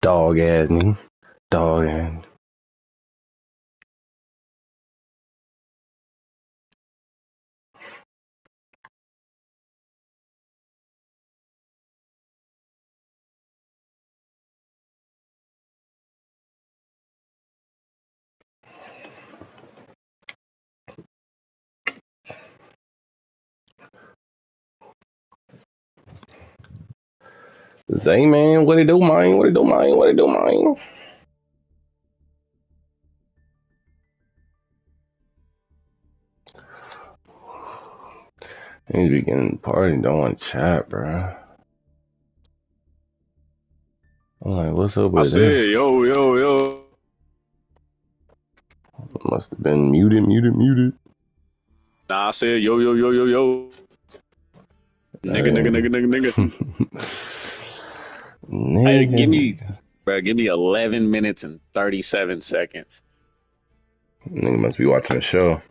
Dog ass nigga. Dog ass. Zay man, what it do, man? What it do, man? What it do, man? He's beginning party, don't want to chat, bro. I'm like, what's up I with it? said, yo, yo, yo. Must have been muted. Nah, I said, yo, yo, yo, yo, yo. Nigga. Hey, Nigga. give me 11 minutes and 37 seconds. Nigga must be watching a show.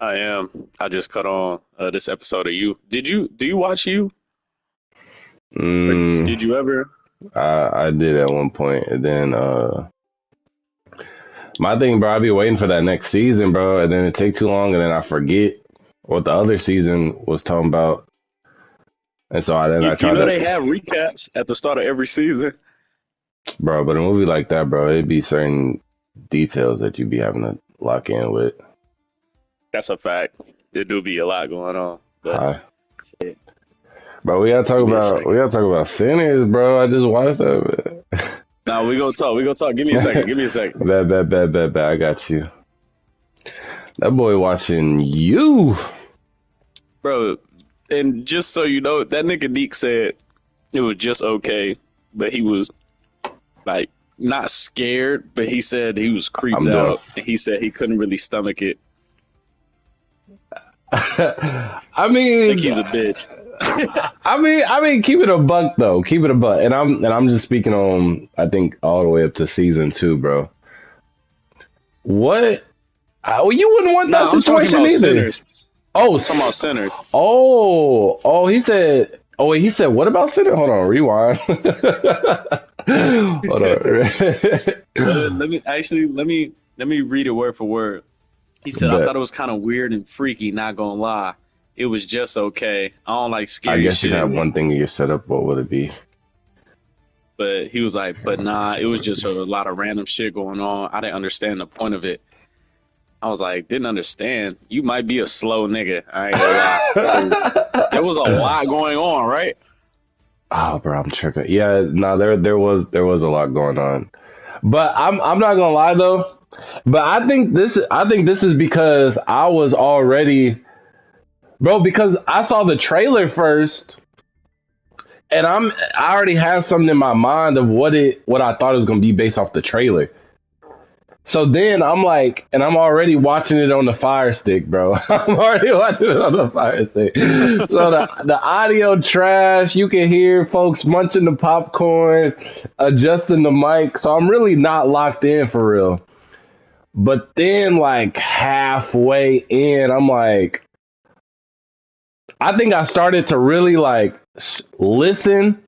I am. I just cut on this episode of You. Do you watch You? Or did you ever? I did at one point, and then my thing, bro, I be waiting for that next season, bro, and then it take too long, and then I forget what the other season was talking about, and so I You tried know they to, have recaps at the start of every season. bro. But a movie like that, bro, it'd be certain details that you be having to lock in with. That's a fact. There do be a lot going on, but Hi, shit, bro. give me a We second. gotta talk about Sinners, bro. I just watched that. Now we gonna talk. We gonna talk. Give me a second. Give me a second, Bet. I got you. That boy watching you. bro. And just so you know, that nigga Neek said it was just okay, but he was like not scared, but he said he was creeped I'm doing. out, and he said he couldn't really stomach it. I I think mean, he's a bitch. keep it a buck though. Keep it a buck, and I'm just speaking on. I think all the way up to season 2, bro. What? Well, you wouldn't want that Nah, I'm talking situation about either. sinners. Oh, I'm talking about sinners. oh. He said. Oh wait, he said. What about Sinner? Hold on, rewind. Hold on. Let me read it word for word. He said, I Bet. thought it was kind of weird and freaky, not gonna lie. It was just okay. I don't like I scary guess you can shit. have one thing in your setup. What would it be? But he was like, but nah, it was just a lot of random shit going on. I didn't understand the point of it. I was like, didn't understand. You might be a slow nigga. I ain't gonna lie. 'Cause there was a lot going on, right? Oh, bro, I'm tripping. Yeah, no, there was a lot going on. But I'm not gonna lie though. But I think this is because I was already, bro, because I saw the trailer first, and I already had something in my mind of what I thought it was gonna be based off the trailer. So then I'm like, and I'm already watching it on the Fire Stick, bro. I'm already watching it on the Fire Stick. So the audio trash, you can hear folks munching the popcorn, adjusting the mic. So I'm really not locked in for real. But then, like halfway in, I'm like, I think I started to really like listen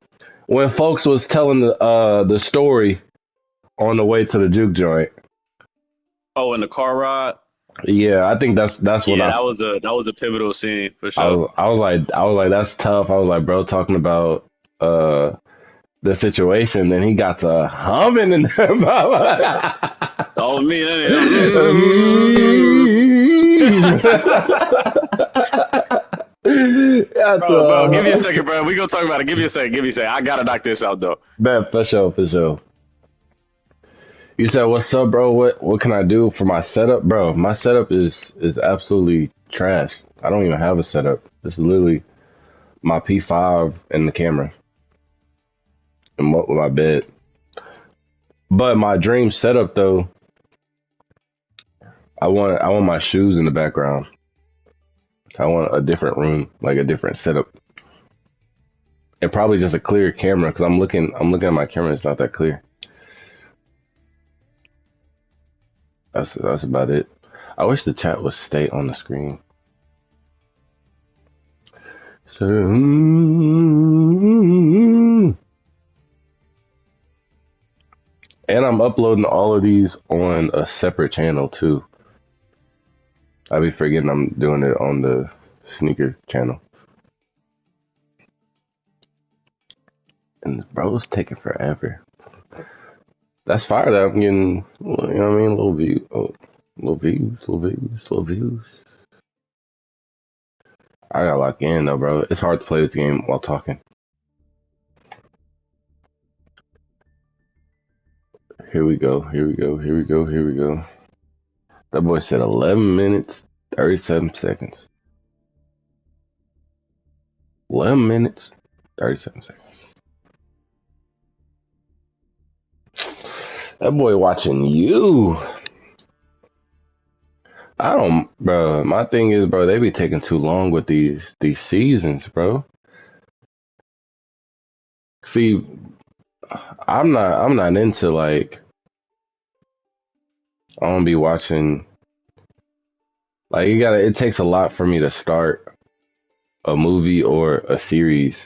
when folks was telling the story on the way to the juke joint. Oh, in the car ride. Yeah, I think that's what Yeah, that was a pivotal scene for sure. I was like that's tough. I was like, bro, talking about uh the situation. Then he got to humming in there. Oh, me. That's Bro, give me a second, bro. We gonna talk about it. Give me a second. Give me a second. I gotta knock this out though. man, for sure. You said, "What's up, bro? What can I do for my setup, bro? My setup is absolutely trash. I don't even have a setup. This is literally my P5 and the camera and my bed. But my dream setup, though, I want my shoes in the background. I want a different room, like a different setup, and probably just a clear camera because I'm looking at my camera. It's not that clear. That's about it. I wish the chat would stay on the screen. So, And I'm uploading all of these on a separate channel too. I be forgetting I'm doing it on the sneaker channel. And bro's taking forever. That's fire that I'm getting, you know what I mean? Little view, little views. I gotta lock in though, bro. It's hard to play this game while talking. Here we go. That boy said 11 minutes, 37 seconds. 11 minutes, 37 seconds. That boy watching you. I don't, bro. My thing is, bro, they be taking too long with these seasons, bro. See, I'm not into like, I don't be watching. Like it takes a lot for me to start a movie or a series.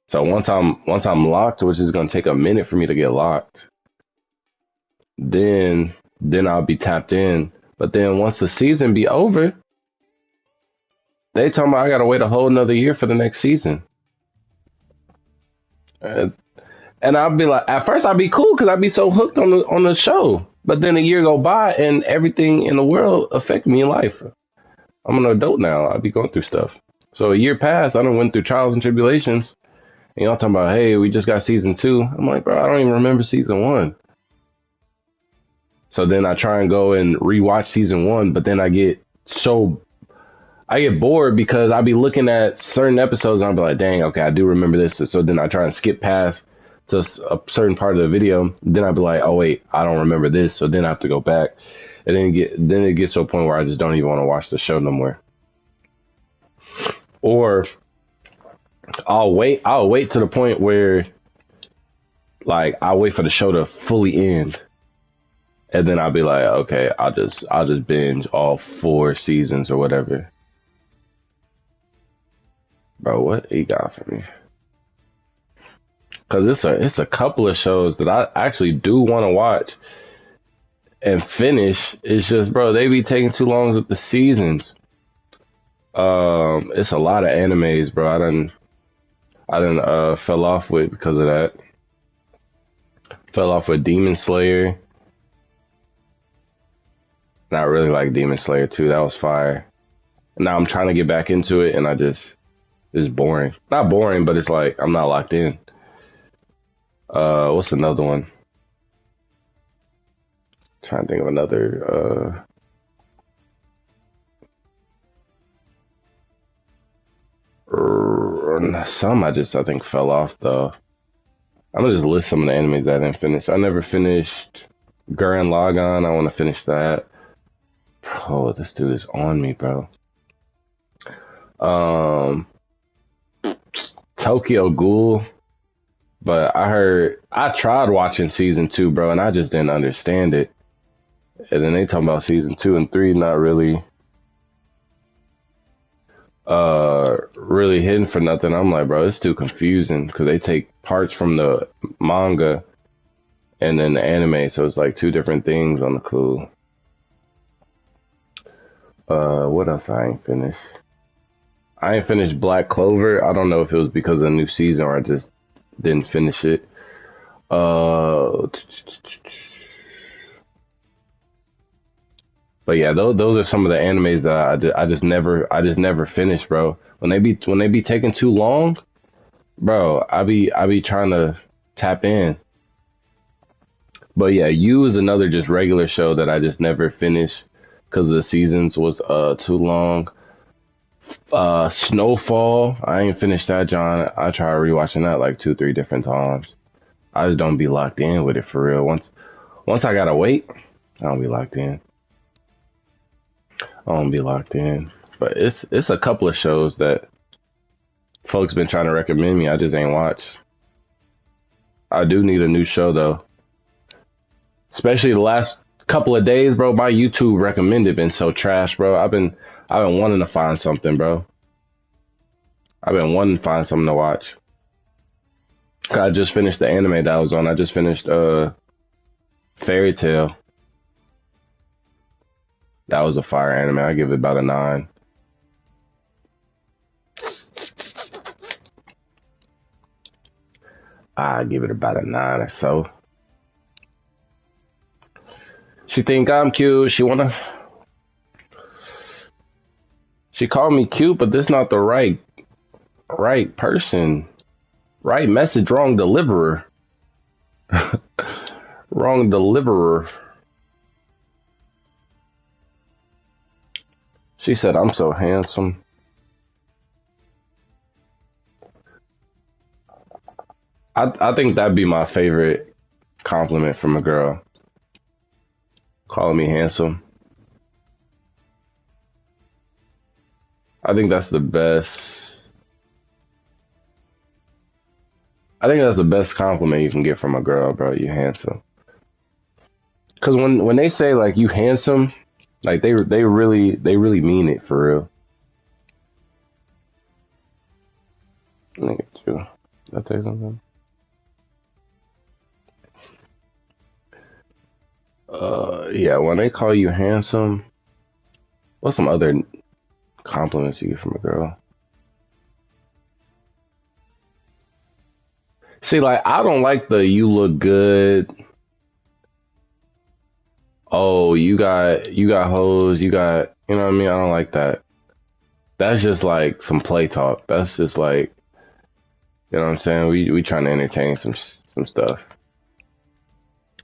So once I'm locked, which is gonna take a minute for me to get locked, then I'll be tapped in. But then once the season be over, they talking about I gotta wait a whole another year for the next season. And I'll be like, at first I'll be cool because I'll be so hooked on the show. But then a year go by and everything in the world affect me in life. I'm an adult now. I'll be going through stuff. So a year passed, I done went through trials and tribulations. And y'all talking about, hey, we just got season 2. I'm like, bro, I don't even remember season 1. So then I try and go and rewatch season 1, but then I get bored because I'll be looking at certain episodes and I'll be like, dang, okay, I do remember this. So then I try and skip past to a certain part of the video. Then I'll be like, oh wait, I don't remember this. So then I have to go back. And then it gets to a point where I just don't even want to watch the show no more. Or I'll wait to the point where like I'll wait for the show to fully end. And then I'll be like, okay, I'll just binge all 4 seasons or whatever. Bro, what he got for me? Cause it's a couple of shows that I actually do want to watch and finish. It's just, bro, they be taking too long with the seasons. It's a lot of animes, bro. I done fell off with because of that. Fell off with Demon Slayer. And I really like Demon Slayer too. That was fire. And now I'm trying to get back into it, and it's boring. Not boring, but it's like I'm not locked in. What's another one? Trying to think of another. Some I think fell off though. I'm gonna just list some of the animes that I didn't finish. I never finished Gurren Lagann. I want to finish that. Oh, this dude is on me, bro. Tokyo Ghoul. But I tried watching season 2, bro, and I just didn't understand it. And then they talking about season 2 and 3 not really hitting for nothing. I'm like, bro, it's too confusing because they take parts from the manga and then the anime, so it's like 2 different things on the cool. What else I ain't finished? I ain't finished Black Clover. I don't know if it was because of the new season or I just didn't finish it. But yeah, those are some of the animes that I just never finished, bro. When they be taking too long, bro, I be trying to tap in. But yeah, You is another just regular show that I just never finished because the seasons was too long. Snowfall, I ain't finished that, John. I tried rewatching that like 2-3 different times. I just don't be locked in with it for real. Once I gotta wait, I don't be locked in. But it's a couple of shows that folks been trying to recommend me. I just ain't watched. I do need a new show though. Especially the last couple of days, bro. My YouTube recommended been so trash, bro. I've been wanting to find something, bro. I've been wanting to find something to watch. I just finished the anime that I was on. I just finished Fairy Tale. That was a fire anime. I give it about a 9. I give it about a 9 or so. She think I'm cute. She called me cute, but this not the right person. Right message, wrong deliverer. Wrong deliverer. She said I'm so handsome. I think that'd be my favorite compliment from a girl. Calling me handsome. I think that's the best. I think that's the best compliment you can get from a girl, bro. You handsome. Cause when they say like you handsome, like they really mean it for real. Look at you. Did I tell you something? Yeah, when they call you handsome, what's some other compliments you get from a girl? See, like I don't like the you look good. Oh, you got hoes, you know what I mean? I don't like that. That's just like some play talk. That's just like, you know what I'm saying? We trying to entertain some stuff.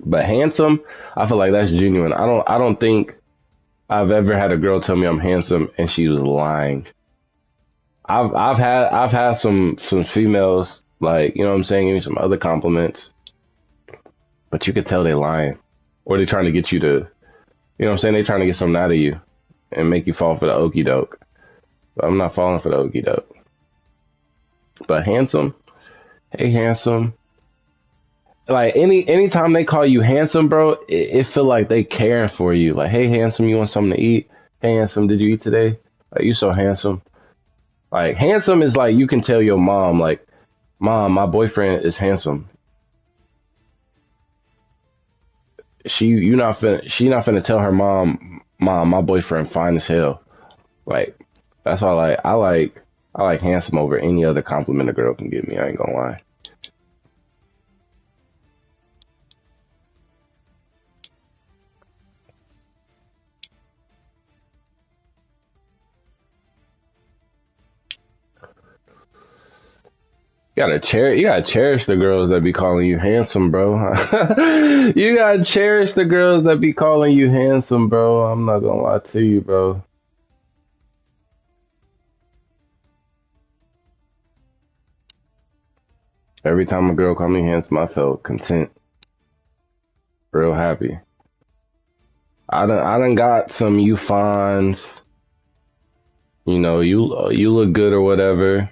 But handsome, I feel like that's genuine. I don't think I've ever had a girl tell me I'm handsome and she was lying. I've had some females like, you know what I'm saying, give me some other compliments, but you could tell they lying. Or they trying to get you to, you know what I'm saying, they trying to get something out of you and make you fall for the okie doke. But I'm not falling for the okie doke. But handsome, hey handsome. Like anytime they call you handsome, bro, it feel like they caring for you. Like, hey handsome, you want something to eat? Hey handsome, did you eat today? Like you so handsome. Like handsome is like you can tell your mom, like, mom, my boyfriend is handsome. She not finna tell her mom, my boyfriend fine as hell. Like that's why I like handsome over any other compliment a girl can give me. I ain't gonna lie. You gotta cherish the girls that be calling you handsome, bro. You gotta cherish the girls that be calling you handsome, bro. I'm not gonna lie to you, bro. Every time a girl called me handsome, I felt content, real happy. I done got some you fines, you look good or whatever.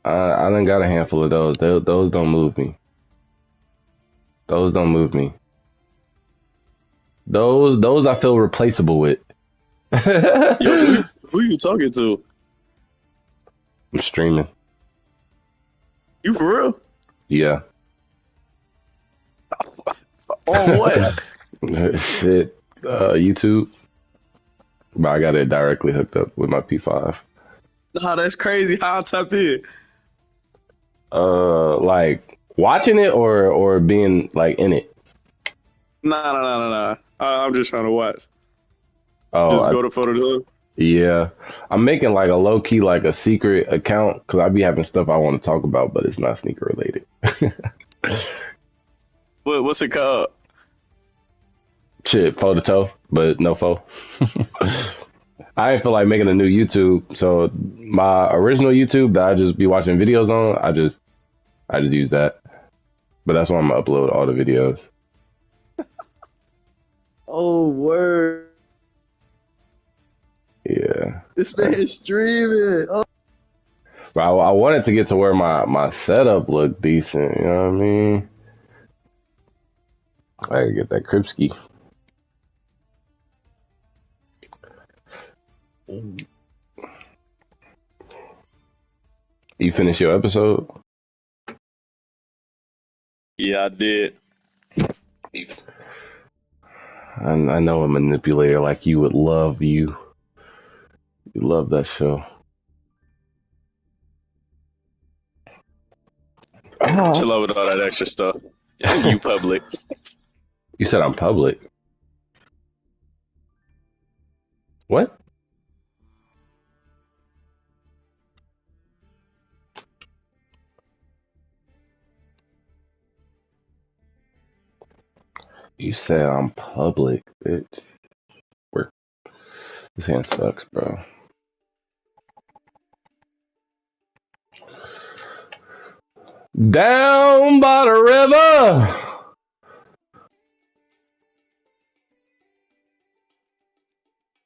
I done got a handful of those. Those don't move me. Those don't move me. Those I feel replaceable with. Yo, I'm who you talking to? streaming. You for real? Yeah. On what? Shit. YouTube. But I got it directly hooked up with my P5. Nah, that's crazy. How I tap in? Like watching it or being like in it. Nah. I'm just trying to watch. Oh, Just go to photo. yeah. I'm making like a low key like a secret account because I be having stuff I want to talk about, but it's not sneaker related. What's it called? Shit, photo, but no fo. I ain't feel like making a new YouTube, so my original YouTube that I just be watching videos on, I just use that. But that's why I'm gonna upload all the videos. Oh, word. Yeah. This man is streaming. Oh. But I wanted to get to where my setup looked decent, you know what I mean? I gotta get that Kripski. You finish your episode? Yeah, I did. I know a manipulator like you would love you. You love that show. Chill Oh, out with all that extra stuff. I'm you public. you said I'm public. What? You said I'm public, bitch. Work. This hand sucks, bro. Down by the river.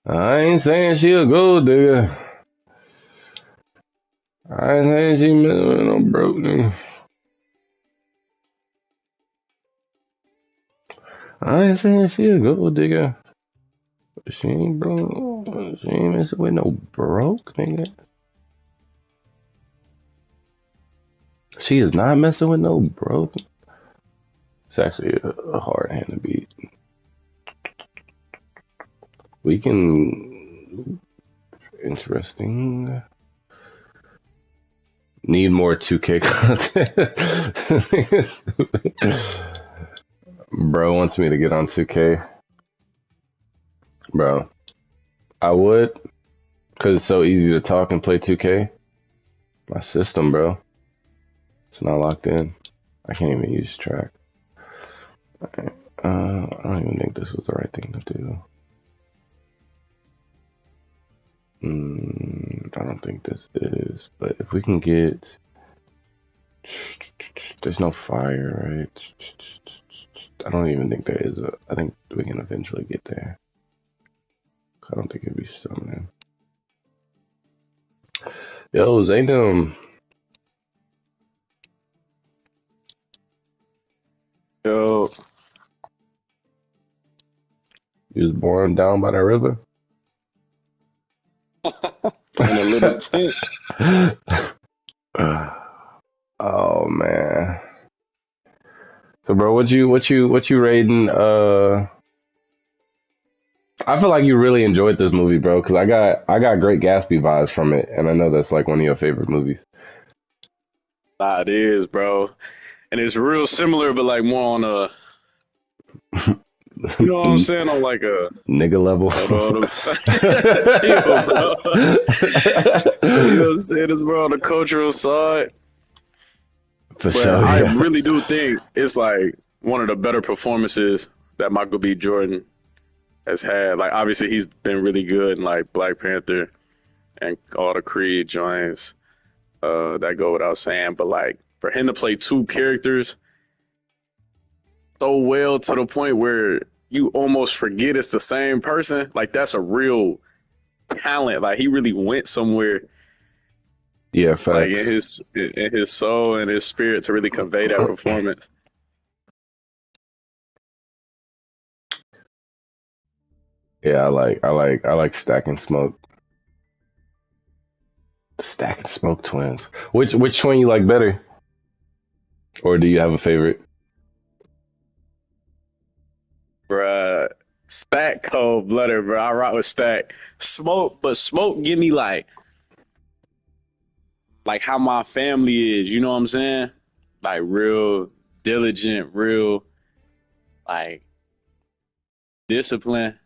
I ain't saying she a gold digger. I ain't saying she messing with no broke nigga. I ain't saying she a gold digger. She ain't broke. She ain't messing with no broke nigga. She is not messing with no broke. It's actually a hard hand to beat. We can. Interesting. Need more 2K content. Bro wants me to get on 2K. Bro, I would, because it's so easy to talk and play 2K. My system, bro. It's not locked in. I can't even use track. I don't even think this was the right thing to do. I don't think this is. But if we can get... There's no fire, right? I don't even think there is a... I think we can eventually get there. I don't think it'd be summoning. Yo, Zaydam. Yo, You was born down by the river? in a little tent. Oh man. So bro, what you rating I feel like you really enjoyed this movie, bro, because I got Great Gatsby vibes from it, and I know that's like one of your favorite movies. Nah, it is, bro. And it's real similar, but like more on a, you know what I'm saying? On like a, Nigga level. hold on, chill, bro. You know what I'm saying? It's more on the cultural side. For But sure, I yeah. really do think it's like one of the better performances that Michael B. Jordan has had. Like, obviously, he's been really good in like Black Panther and all the Creed joints. That go without saying. But like, for him to play two characters so well to the point where you almost forget it's the same person, like that's a real talent. Like, he really went somewhere, Yeah, like facts. in his soul and his spirit to really convey that performance. Yeah, I like Stack and Smoke. Stack and Smoke twins. Which twin you like better? Or do you have a favorite? Bruh, Stack cold blooded, bro. I rock with Stack. Smoke, but Smoke give me like how my family is. You know what I'm saying? Like real diligent, real like discipline.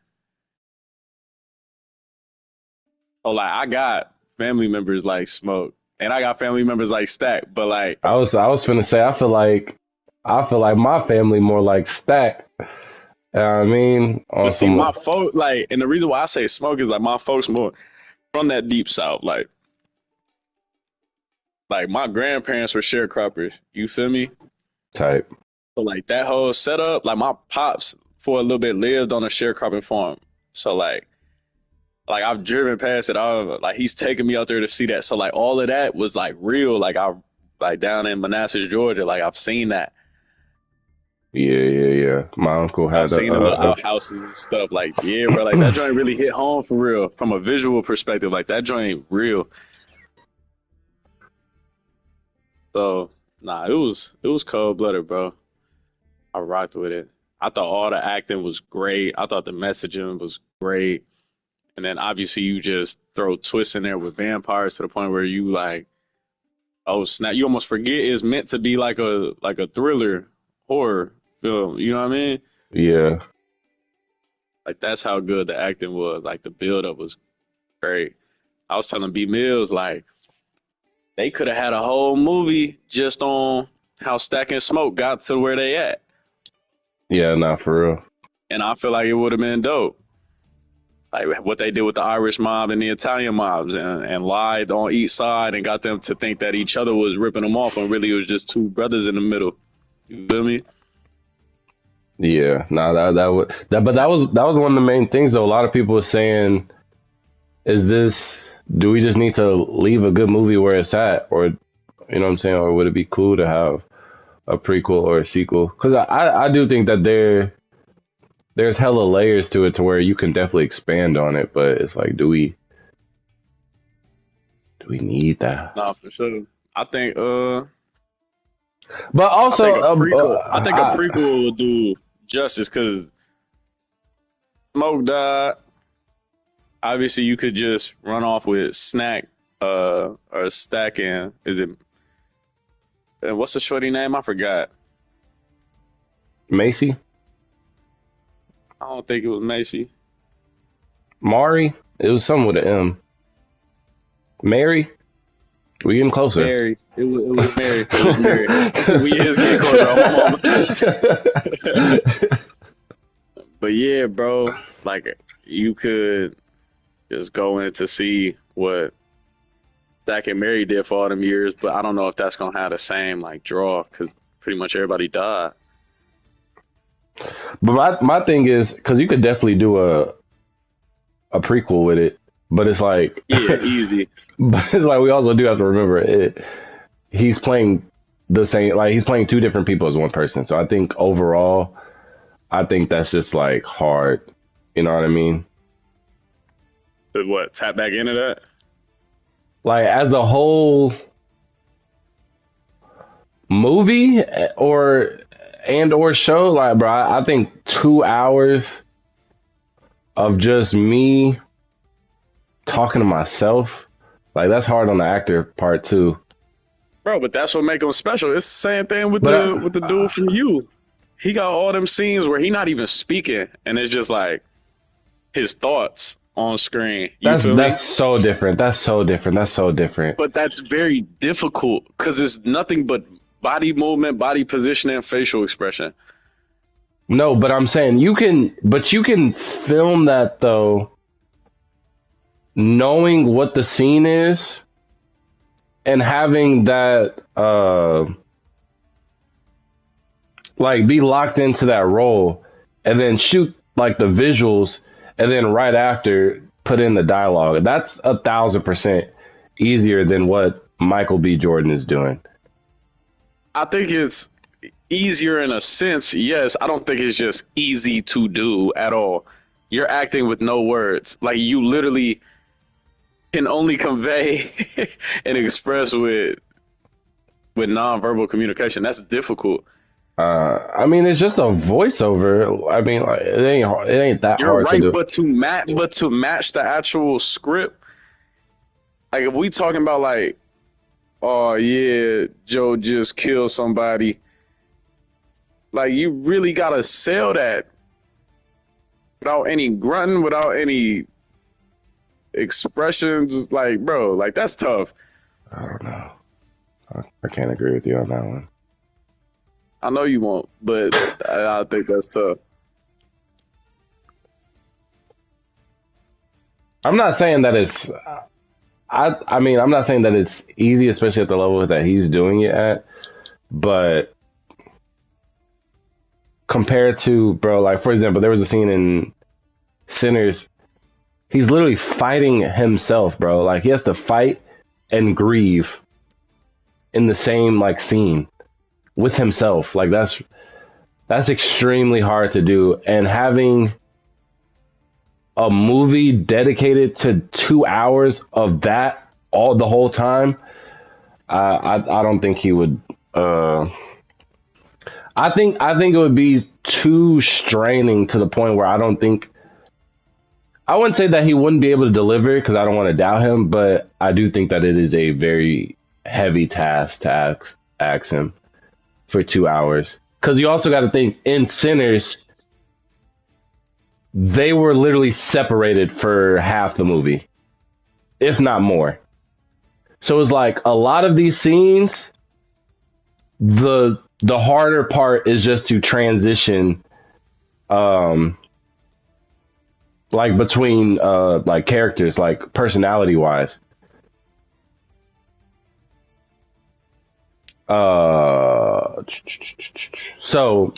So like I got family members like Smoke, and I got family members like Stack. But like, I was finna say I feel like my family more like Stack. I mean, but on see, some my folk like, and the reason why I say Smoke is like my folks more from that deep south. Like my grandparents were sharecroppers. You feel me? type. So like that whole setup, like my pops for a little bit lived on a sharecropping farm. So like I've driven past it all. Like he's taking me out there to see that. So like all of that was like real. Like I like down in Manassas, Georgia. Like I've seen that. Yeah, yeah, yeah. My uncle I've had seen the little outhouses and stuff. Like yeah, bro. Like that joint really hit home for real from a visual perspective. Like that joint real. So nah, it was cold blooded, bro. I rocked with it. I thought all the acting was great. I thought the messaging was great. And then obviously you just throw twists in there with vampires to the point where you like, oh snap, you almost forget it's meant to be like a thriller horror film. You know what I mean? Yeah. Like that's how good the acting was. Like the build up was great. I was telling B Mills like they could have had a whole movie just on how Stack and Smoke got to where they at. Yeah, not for real. And I feel like it would have been dope. Like what they did with the Irish mob and the Italian mobs and lied on each side and got them to think that each other was ripping them off when really it was just two brothers in the middle. You feel me? Yeah. Nah, but that was one of the main things though. A lot of people were saying, do we just need to leave a good movie where it's at? Or, you know what I'm saying? Or would it be cool to have a prequel or a sequel? Because I do think that there's hella layers to it to where you can definitely expand on it, but it's like, do we need that? Nah, for sure. I think But also, I think a prequel will do justice because Smoke died. Obviously, you could just run off with Snack or Stack and is it what's the shorty name? I forgot. Macy, I don't think it was Macy. Mari, it was something with an M. Mary, we getting closer. Mary. It was Mary. It was Mary. We is getting closer on my mama. But yeah, bro, like you could just go in to see what Stack and Mary did for all them years, but I don't know if that's gonna have the same like draw because pretty much everybody died. But my thing is, because you could definitely do a prequel with it, but it's like, Yeah, easy. but it's like we also do have to remember it. He's playing the same, like he's playing two different people as one person. So I think overall, I think that's just like hard. You know what I mean? But what, tap back into that? Like as a whole movie or show, like bro, I think 2 hours of just me talking to myself, like that's hard on the actor part too. Bro, but that's what make him special. It's the same thing with But with the dude from You. He got all them scenes where he not even speaking, and it's just like his thoughts on screen. You feel me? that's so different. That's so different. That's so different. But that's very difficult because it's nothing but body movement, body positioning, facial expression. No, but I'm saying you can film that though, knowing what the scene is and having that like be locked into that role and then shoot like the visuals and then right after put in the dialogue. That's 1,000% easier than what Michael B. Jordan is doing. I think it's easier in a sense, yes. I don't think it's just easy to do at all. You're acting with no words. Like you literally can only convey and express with nonverbal communication. That's difficult. I mean, it's just a voiceover. I mean, like, it ain't that You're hard to right, do. but to match the actual script, like if we talking about like, oh yeah, Joe just killed somebody, like you really gotta sell that without any grunting, without any expressions. Like, bro, like that's tough. I don't know. I can't agree with you on that one. I know you won't, but I think that's tough. I'm not saying that it's. I mean, I'm not saying that it's easy, especially at the level that he's doing it at. But compared to, bro, like for example, there was a scene in Sinners. He's literally fighting himself, bro. Like he has to fight and grieve in the same like scene with himself. Like that's extremely hard to do. And having a movie dedicated to 2 hours of that all the whole time, I don't think he would. I think it would be too straining to the point where I don't think I wouldn't say that he wouldn't be able to deliver because I don't want to doubt him, but I do think that it is a very heavy task to ask him for 2 hours. Because you also got to think in Sinners, they were literally separated for half the movie, if not more. So it's like a lot of these scenes, the harder part is just to transition, like between like characters, like personality wise. So,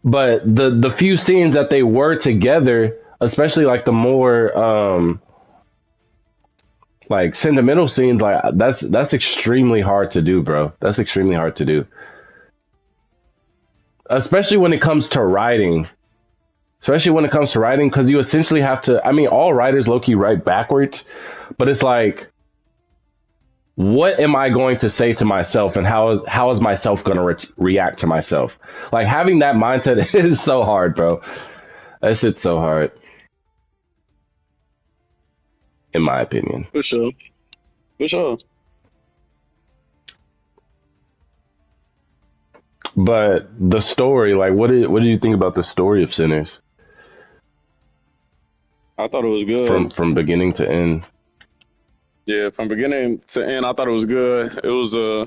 but the few scenes that they were together, especially like the more like sentimental scenes, like that's extremely hard to do, bro. That's extremely hard to do, especially when it comes to writing. Especially when it comes to writing, because you essentially have to. I mean, all writers low-key write backwards, but it's like, what am I going to say to myself, and how is myself going to react to myself? Like having that mindset is so hard, bro. That shit's so hard, in my opinion. For sure. For sure. But the story, like, what did you think about the story of Sinners I thought it was good. from beginning to end? Yeah, from beginning to end, I thought it was good. It was a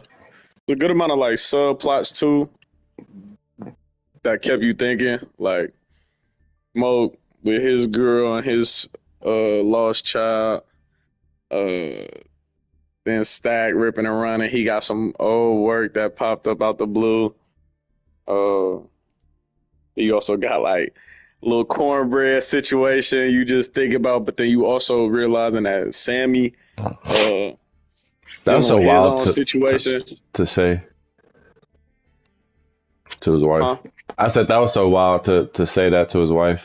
good amount of like subplots too that kept you thinking. Like Mo with his girl and his lost child. Then Stack ripping and running. He got some old work that popped up out the blue. He also got like a little cornbread situation you just think about, but then you also realizing that Sammy That was so his wild own situation. to say to his wife. Huh? I said that was so wild to say that to his wife.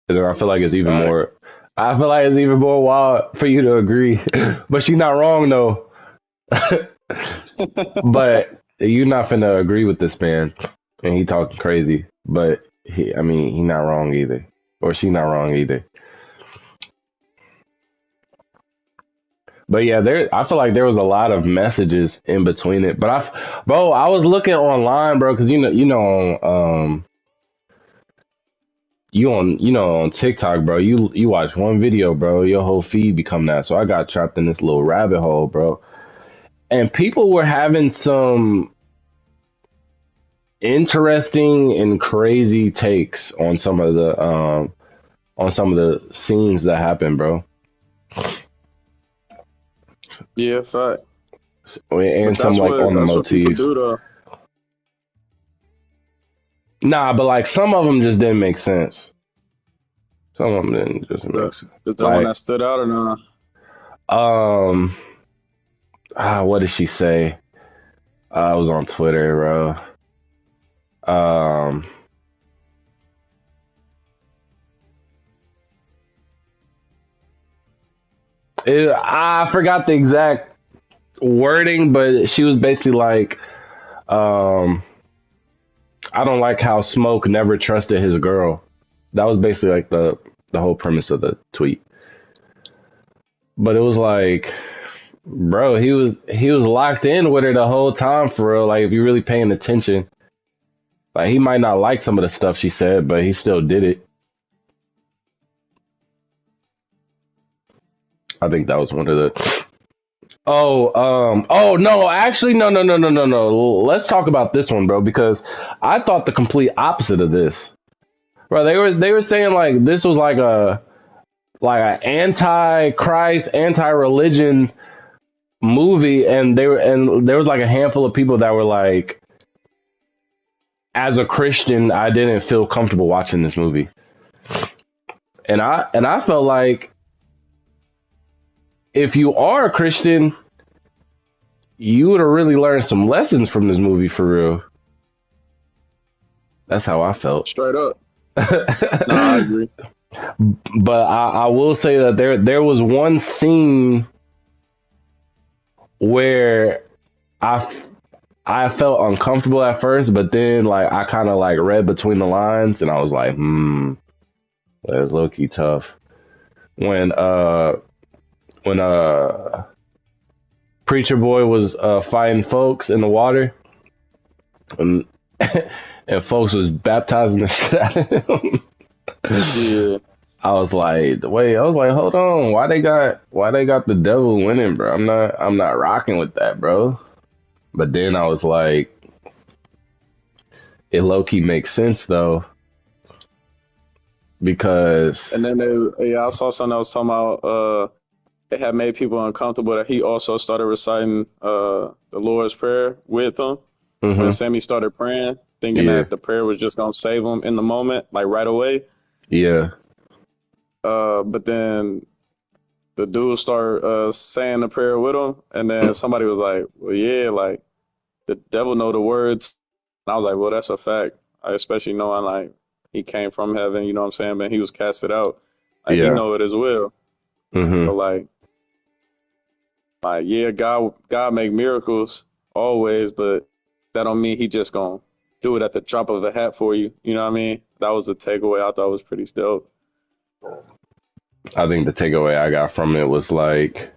And then I feel like it's even Right. more. I feel like it's even more wild for you to agree, but she's not wrong though. But you're not finna agree with this man, and he talking crazy. But he not wrong either, or she not wrong either. But yeah, I feel like there was a lot of messages in between it. But I was looking online, bro, because on TikTok, bro. You watch one video, bro, your whole feed become that. So I got trapped in this little rabbit hole, bro. And people were having some interesting and crazy takes on some of the scenes that happened, bro. Yeah, fact. And some like on the that's what people motifs. do though. Nah, but like some of them just didn't make sense. Some of them didn't just make sense. Is there one that stood out or not? What did she say? I was on Twitter, bro. I forgot the exact wording, but she was basically like, I don't like how Smoke never trusted his girl. That was basically like the whole premise of the tweet. But it was like, bro, he was locked in with her the whole time for real. Like if you're really paying attention, like he might not like some of the stuff she said, but he still did it. I think that was one of the. Oh no, actually no. Let's talk about this one, bro, because I thought the complete opposite of this. Bro, they were saying like this was like a anti-Christ, anti-religion movie, and there was like a handful of people that were like, as a Christian, I didn't feel comfortable watching this movie. And I felt like if you are a Christian, you would have really learned some lessons from this movie for real. That's how I felt. Straight up. No, I agree. But I will say that there was one scene where I felt uncomfortable at first, but then like I kind of like read between the lines, and I was like, that's low key tough. When uh when Preacher Boy was fighting folks in the water, and and folks was baptizing the shit out of him. Yeah. I was like, wait, I was like, hold on, why they got the devil winning, bro? I'm not rocking with that, bro. But then I was like, it low key makes sense though, because And then I saw something that was talking about it had made people uncomfortable that he also started reciting the Lord's Prayer with them when hmm Sammy started praying, thinking yeah, that the prayer was just gonna save him in the moment, like right away. yeah, But then the dude started saying the prayer with him, and then somebody was like, "Well, yeah, like the devil know the words." And I was like, "Well, that's a fact." Especially knowing like he came from heaven, you know what I'm saying? Man, he was casted out. Like he yeah, know it as well. hmm But like yeah, God make miracles always, but that don't mean he just gonna do it at the drop of a hat for you. You know what I mean? That was the takeaway I thought was pretty dope. I think the takeaway I got from it was like,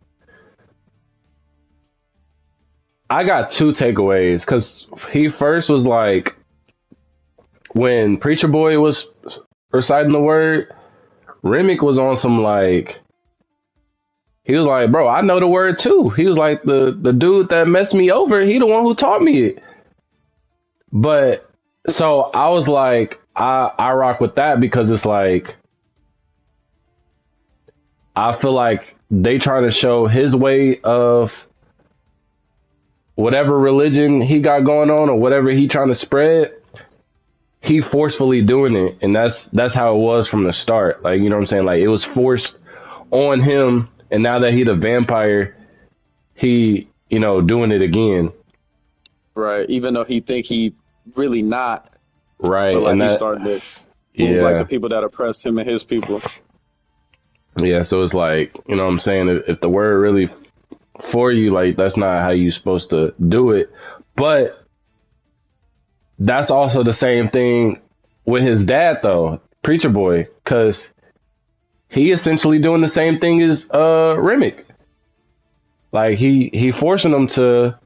I got two takeaways because he first was like, when Preacher Boy was reciting the word, Remick was on some like, he was like, bro, I know the word too. He was like, the dude that messed me over, he the one who taught me it. But so I was like, I rock with that because it's like, I feel like they trying to show his way of whatever religion he got going on or whatever he trying to spread. He forcefully doing it, and that's how it was from the start. Like, you know what I'm saying? Like, it was forced on him, and now that he the vampire, he, doing it again. Right. Even though he think he really not, Right. but like And he that, started to move like the yeah. people that oppressed him and his people. Yeah. So it's like, you know what I'm saying? If the word really for you, like, that's not how you supposed to do it. But that's also the same thing with his dad, though, Preacher Boy, because he essentially doing the same thing as Remick. Like, he forcing him to,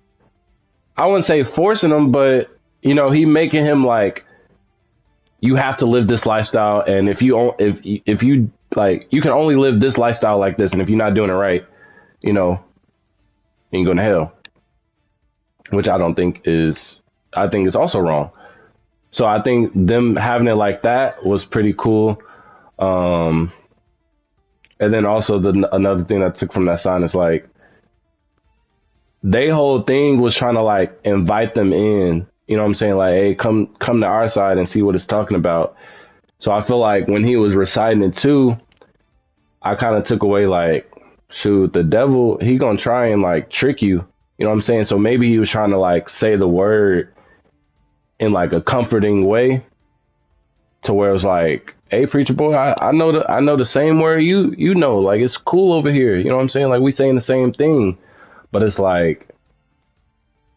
I wouldn't say forcing him, but he making him like, you have to live this lifestyle, and if you like, you can only live this lifestyle like this, and if you're not doing it right, you know, you can go to hell. Which I think is also wrong. So I think them having it like that was pretty cool. Um, and then also another thing I took from that sign is like, they whole thing was trying to like invite them in. You know what I'm saying? Like, hey, come to our side and see what it's talking about. So I feel like when he was reciting it too, I kind of took away like, shoot, the devil, he gonna try and like trick you. You know what I'm saying? So maybe he was trying to like say the word in like a comforting way, to where it's like, hey, Preacher Boy, I know the same word you know. Like, it's cool over here. You know what I'm saying? Like, we saying the same thing, but it's like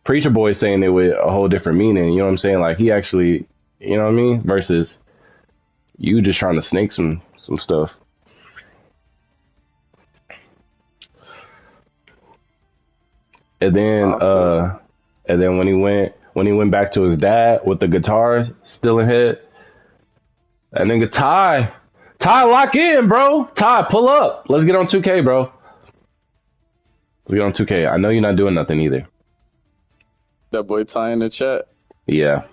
Preacher Boy saying it with a whole different meaning. You know what I'm saying? Like, he actually, you know what I mean? Versus you just trying to snake some stuff. And then I feel when he went back to his dad with the guitar still in head, that nigga Ty, lock in, bro. Ty, pull up. Let's get on 2K, bro. Let's get on 2K. I know you're not doing nothing either. that boy Ty in the chat. Yeah.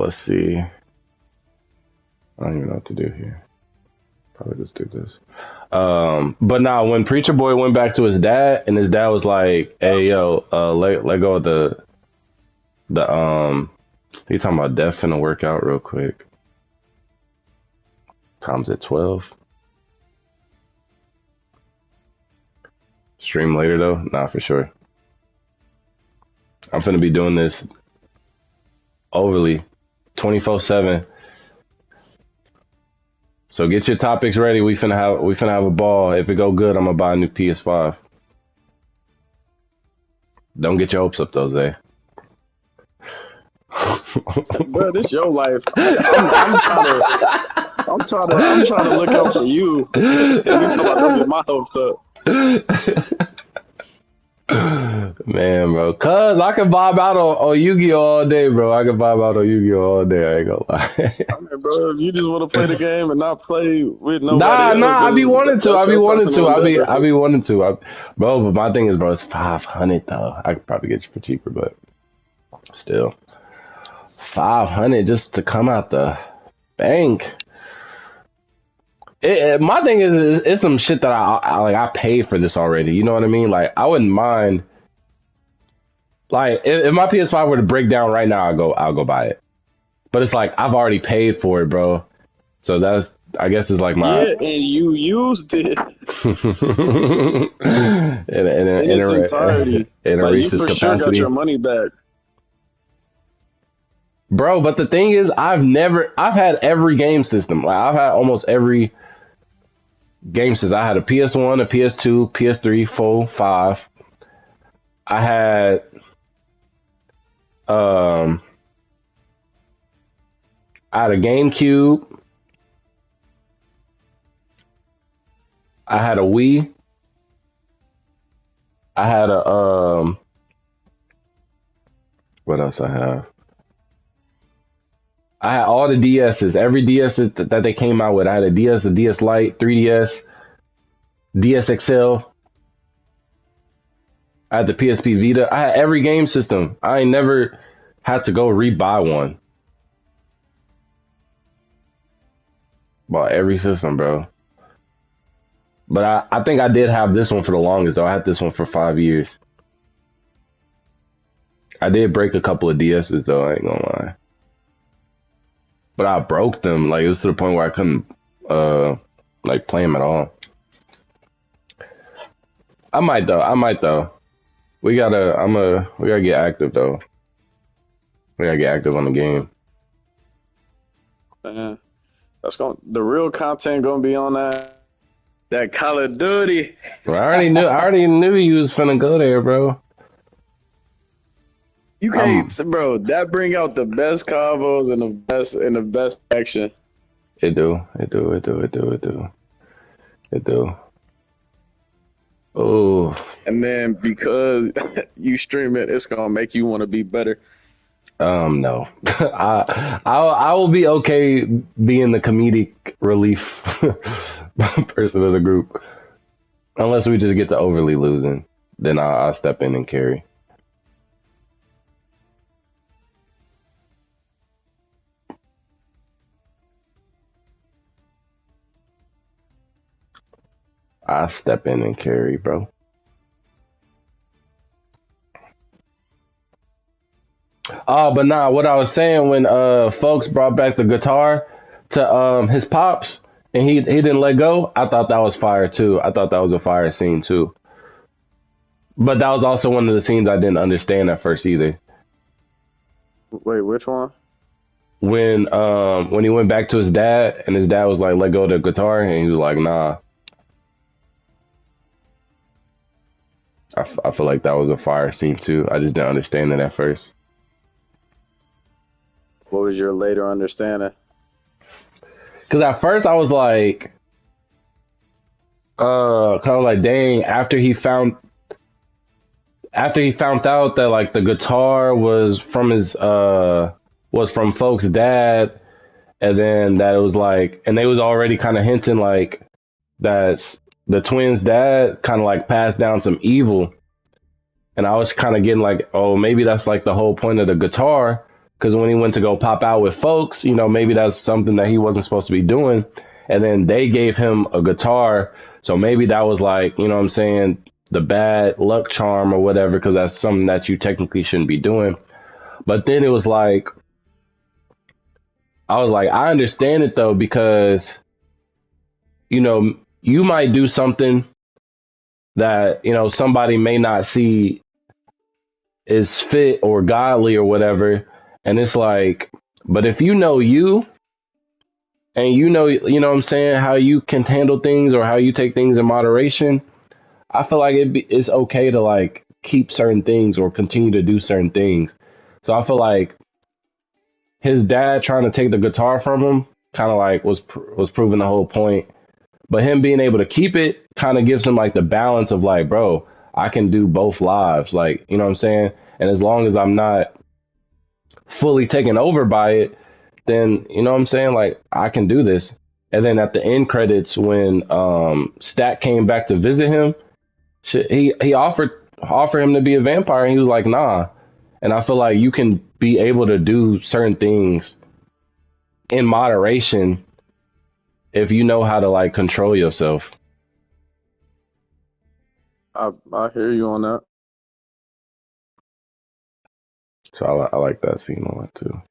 Let's see. I don't even know what to do here. Probably just do this. But now when Preacher Boy went back to his dad, and his dad was like, "Hey, yo, let go of the he talking about death finna work out real quick. Time's at 12. Stream later though? Nah, for sure. I'm finna be doing this overly 24/7. So get your topics ready. We finna have a ball. If it go good, I'm gonna buy a new PS5. Don't get your hopes up, though, Zay. Bro, this your life. I'm trying to look out for you. And you talking about don't get my hopes up. Man, bro. Cuz I can vibe out on Yu-Gi-Oh all day, bro. I can vibe out on Yu-Gi-Oh all day. I ain't gonna lie. I mean, bro, if you just want to play the game and not play with nobody else, Nah. I be then wanting to. that's I be your wanting to. personal endeavor. I be wanting to. Bro, but my thing is, bro, it's 500 though. I could probably get you for cheaper, but still, 500 just to come out the bank. My thing is, it's some shit that I paid for this already. You know what I mean? Like, I wouldn't mind. Like, if my PS5 were to break down right now, I'll go buy it. But it's like I've already paid for it, bro. So that's, I guess, it's like my Yeah, and you used it in in its entirety. a Like you Reese's for sure got your capacity, money back. bro. But the thing is, I've had every game system. Like, I've had almost every game system. I had a PS1, a PS2, PS3, 4, 5. I had um I had a GameCube. I had a Wii. I had a what else I have? I had all the DSs, every DS that they came out with. I had a DS, a DS Lite, 3DS, DS XL. I had the PSP Vita. I had every game system. I ain't never had to go rebuy one. Bought every system, bro. But I think I did have this one for the longest, though. I had this one for 5 years. I did break a couple of DSs, though. I ain't gonna lie. But I broke them. Like, it was to the point where I couldn't, like, play them at all. I might, though. We gotta get active, though. We gotta get active on the game. Man, the real content gonna be on that Call of Duty. Well, I already knew you was finna go there, bro. You can't, bro. That bring out the best combos and the best action. It do. Oh, And then because you stream it, it's gonna make you want to be better. no. I will be okay being the comedic relief person of the group. Unless we just get to overly losing, then I'll step in and carry. I step in and carry, bro. Oh, but nah, what I was saying when folks brought back the guitar to his pops and he didn't let go, I thought that was fire too. I thought that was a fire scene too. But that was also one of the scenes I didn't understand at first either. Wait, which one? When he went back to his dad and his dad was like, let go of the guitar, and he was like, nah. I feel like that was a fire scene too. I just didn't understand it at first. What was your later understanding? Because at first I was like, kind of like, dang. After he found out that like the guitar was from folks' dad, and then that it was like, and they was already kind of hinting like that the twins' dad kind of like passed down some evil, and I was kind of getting like, oh, maybe that's like the whole point of the guitar. Because when he went to go pop out with folks, maybe that's something that he wasn't supposed to be doing. And then they gave him a guitar. So maybe that was like, what I'm saying, the bad luck charm or whatever, because that's something that you technically shouldn't be doing. But then it was like, I was like, I understand it though, because, you might do something that, somebody may not see is fit or godly or whatever. And it's like, but if you know you, and you know what I'm saying, how you can handle things or how you take things in moderation, I feel like it's okay to like keep certain things or continue to do certain things. So I feel like his dad trying to take the guitar from him kind of like was proving the whole point. But him being able to keep it kind of gives him like the balance of like, bro, I can do both lives. Like, you know what I'm saying? And as long as I'm not fully taken over by it, then you know what I'm saying? Like I can do this. And then at the end credits, when Stack came back to visit him, shit, he offered him to be a vampire, and he was like, nah. And I feel like you can be able to do certain things in moderation if you know how to like control yourself. I hear you on that. So I like that scene a lot too.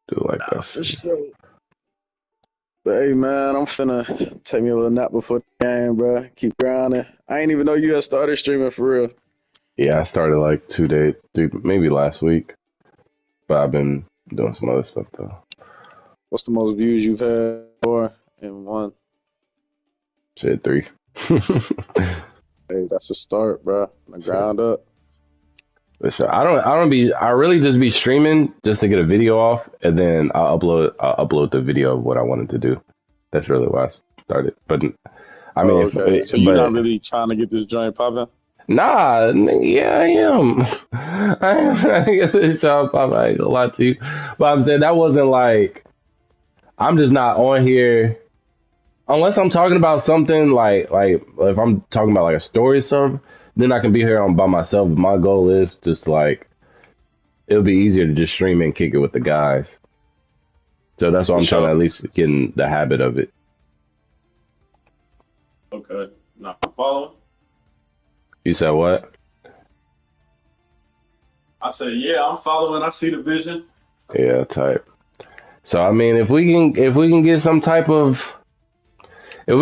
Do like that For scene. sure. But hey, man, I'm finna take me a little nap before the game, bro. Keep grinding. I ain't even know you had started streaming for real. Yeah, I started like 2 days, maybe last week, but I've been doing some other stuff though. What's the most views you've had for in one? Shit, 3. Hey, that's a start, bro. From the ground up. For sure. I really just be streaming just to get a video off, and then I'll upload the video of what I wanted to do. That's really why I started. But I mean, Okay. So you're not really trying to get this joint popping? nah, yeah, I am. I get this job popping. I ain't gonna lie to you, but I'm saying that wasn't like I'm just not on here unless I'm talking about something like if I'm talking about like a story or something. Then I can be here on by myself. But my goal is just like it'll be easier to just stream and kick it with the guys. So that's why I'm trying to at least get in the habit of it. Okay. Now I'm following. You said what? I said, yeah, I'm following. I see the vision. Yeah, type. So I mean, if we can get some type of you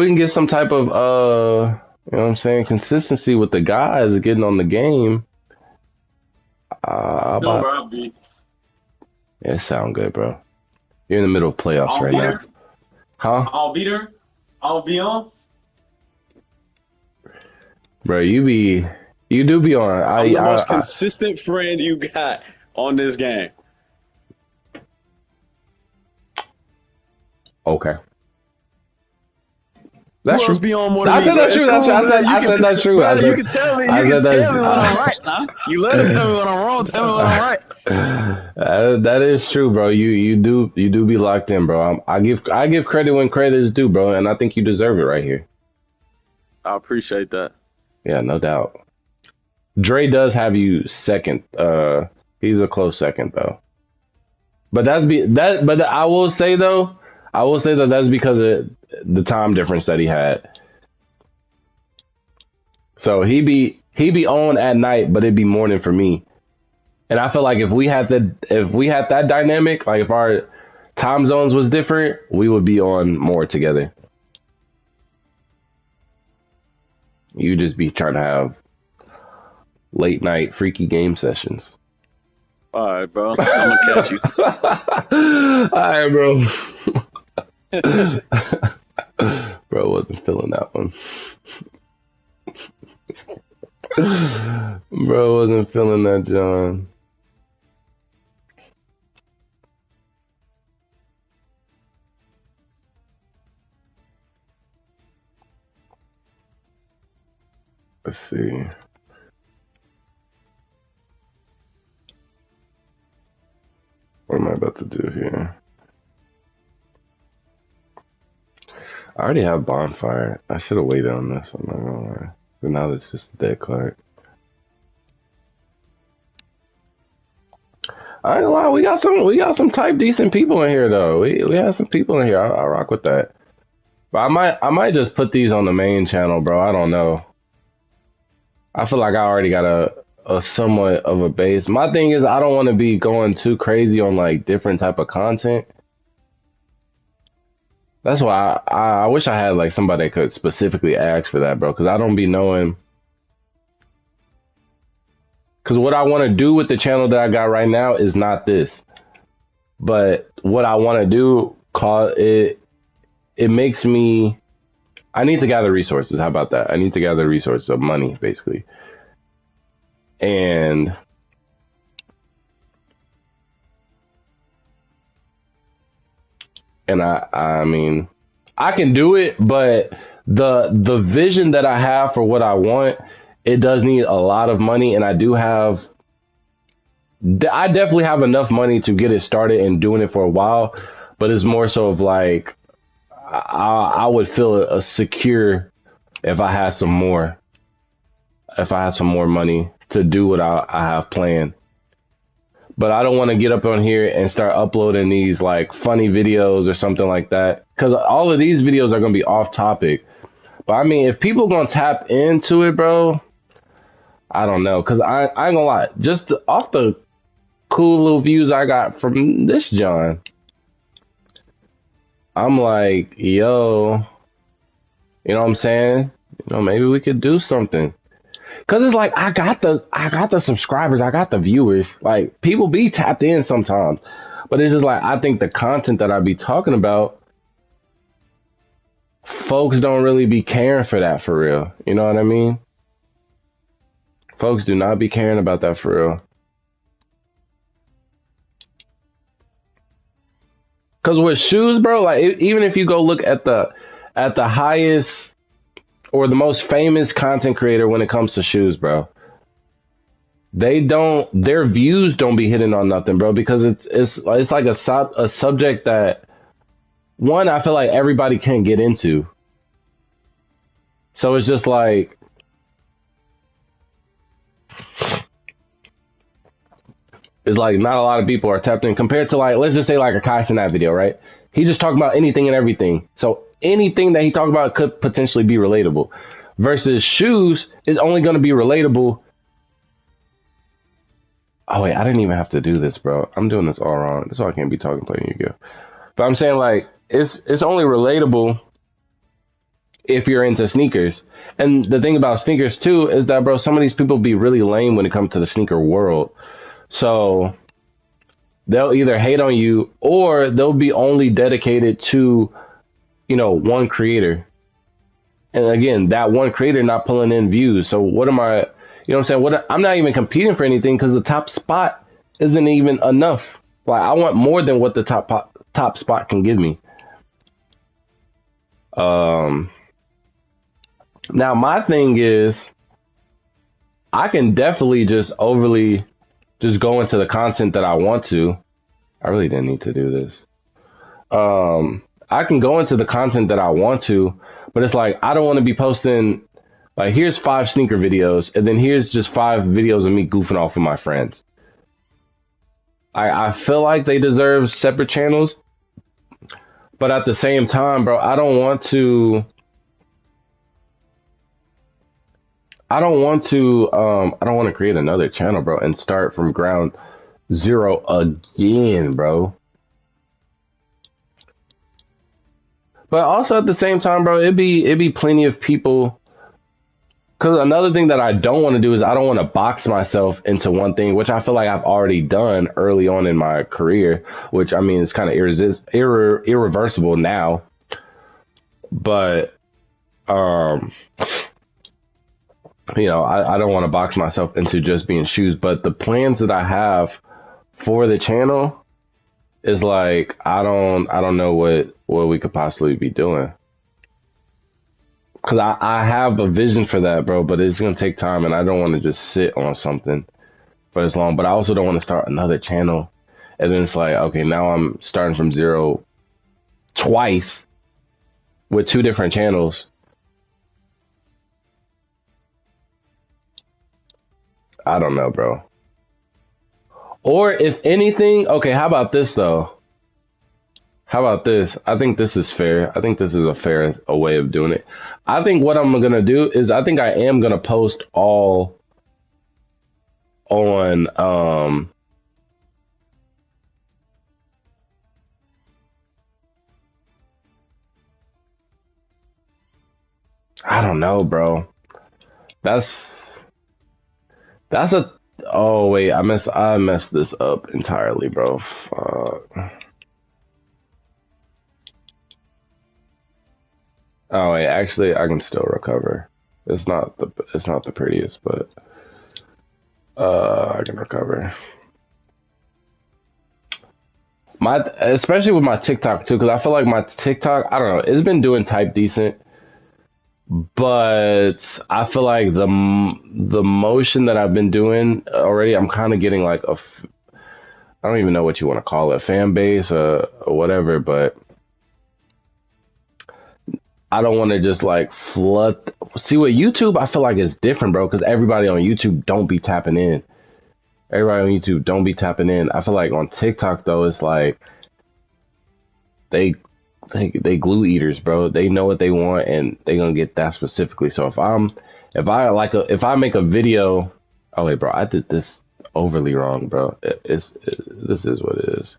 know what I'm saying, consistency with the guys getting on the game. No, bro, I'll be. Yeah, it sound good, bro. You're in the middle of playoffs right now. Huh? I'll be there. I'll be on. Bro, you do be on. I'm the most consistent friend you got on this game. Okay. That's Who true. else be on more than I me, said bro? that's It's true. cool, I said that's true. Bro, you can tell me. You can tell me when I'm right, huh? You let it tell me when I'm wrong. Tell me when I'm right. That is true, bro. You do be locked in, bro. I give credit when credit is due, bro, and I think you deserve it right here. I appreciate that. Yeah, no doubt. Dre does have you second. He's a close second though. But But I will say that that's because of the time difference that he had. So he be on at night, but it'd be morning for me. And I feel like if we had that dynamic, like if our time zones was different, we would be on more together. You just be trying to have late night freaky game sessions. All right, bro. I'm gonna catch you. All right, bro. Bro wasn't feeling that one. Bro wasn't feeling that, John. Let's see. What am I about to do here? I already have Bonfire. I should have waited on this. I'm not gonna lie. But now it's just a dead card. I ain't gonna lie. We got some type decent people in here though. We have some people in here. I rock with that. But I might just put these on the main channel, bro. I don't know. I feel like I already got a somewhat of a base. My thing is I don't want to be going too crazy on like different type of content. That's why I wish I had like somebody that could specifically ask for that, bro, because I don't be knowing. Because what I want to do with the channel that I got right now is not this, but what I want to do, it makes me, I need to gather resources. How about that? I need to gather resources of money, basically. And I mean, I can do it, but the vision that I have for what I want, it does need a lot of money, and I definitely have enough money to get it started and doing it for a while, but it's more so of like I would feel secure if I had some more, money to do what I have planned. But I don't want to get up on here and start uploading these like funny videos or something like that, because all of these videos are going to be off topic. But I mean, if people going to tap into it, bro, I don't know. Because I ain't going to lie, just off the cool little views I got from this John, I'm like, yo, you know what I'm saying? Maybe we could do something. Cause it's like I got the subscribers, I got the viewers. Like people be tapped in sometimes, but it's just like I think the content that I be talking about, folks don't really be caring for that for real. You know what I mean? Folks do not be caring about that for real. Cause with shoes, bro, like even if you go look at the highest or the most famous content creator when it comes to shoes, bro, their views don't be hitting on nothing, bro, because it's like a subject that, one, I feel like everybody can get into. So it's just like, it's like not a lot of people are tapped in compared to, like, let's just say like a Kai Cenat video, right? He just talking about anything and everything. So anything that he talked about could potentially be relatable. Versus shoes is only going to be relatable. Oh wait, I didn't even have to do this, bro. I'm doing this all wrong. That's why I can't be talking playing Yu-Gi-Oh. But I'm saying, like, it's only relatable if you're into sneakers. And the thing about sneakers too is that, bro, some of these people be really lame when it comes to the sneaker world. So they'll either hate on you or they'll be only dedicated to, one creator. And again, that one creator not pulling in views. So what am I, what I'm saying? I'm not even competing for anything because the top spot isn't even enough. Like, I want more than what the top spot can give me. Now my thing is, I can definitely just overly just go into the content that I want to. I really didn't need to do this. I can go into the content that I want to, but it's like, I don't want to be posting, like, here's 5 sneaker videos, and then here's just 5 videos of me goofing off with my friends. I feel like they deserve separate channels, but at the same time, bro, I don't want to create another channel, bro, and start from ground zero again, bro. But also at the same time, bro, it'd be plenty of people. Because another thing that I don't want to do is I don't want to box myself into one thing, which I feel like I've already done early on in my career, which, I mean, is kind of irreversible now. But, I don't want to box myself into just being shoes. But the plans that I have for the channel is like, I don't know what we could possibly be doing. Because I have a vision for that, bro, but it's going to take time, and I don't want to just sit on something for this long. But I also don't want to start another channel, and then it's like, okay, now I'm starting from zero twice with 2 different channels. I don't know, bro. Or if anything, okay, how about this, though? How about this? I think this is fair. I think this is a way of doing it. I think what I'm going to do is I think I am going to post all on, I don't know, bro. Oh wait, I messed this up entirely, bro. Fuck. Oh wait, actually, I can still recover. It's not the prettiest, but I can recover. My especially with my TikTok too, because I feel like my TikTok, I don't know, it's been doing type decent, but I feel like the motion that I've been doing already, I'm kind of getting like I don't even know what you want to call it, fan base or whatever, but I don't want to just like flood. See, with YouTube, I feel like it's different, bro, because everybody on YouTube don't be tapping in. Everybody on YouTube don't be tapping in. I feel like on TikTok though, it's like they they glue eaters, bro. They know what they want and they gonna get that specifically. So if I make a video, oh wait, bro, I did this overly wrong, bro. This is what it is.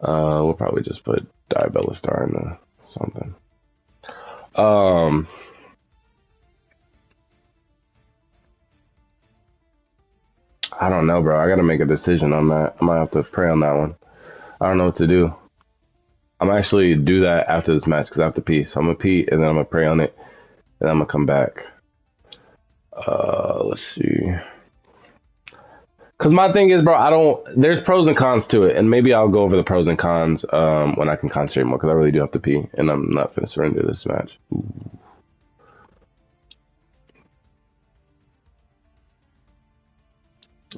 We'll probably just put Diabella Star in the something. Um, I don't know, bro. I gotta make a decision on that. I might have to pray on that one. I don't know what to do. I'm actually do that after this match because I have to pee. So I'm gonna pee and then I'm gonna pray on it and I'm gonna come back. Let's see. Cause my thing is, bro, I don't. There's pros and cons to it, and maybe I'll go over the pros and cons when I can concentrate more. Cause I really do have to pee, and I'm not gonna surrender this match.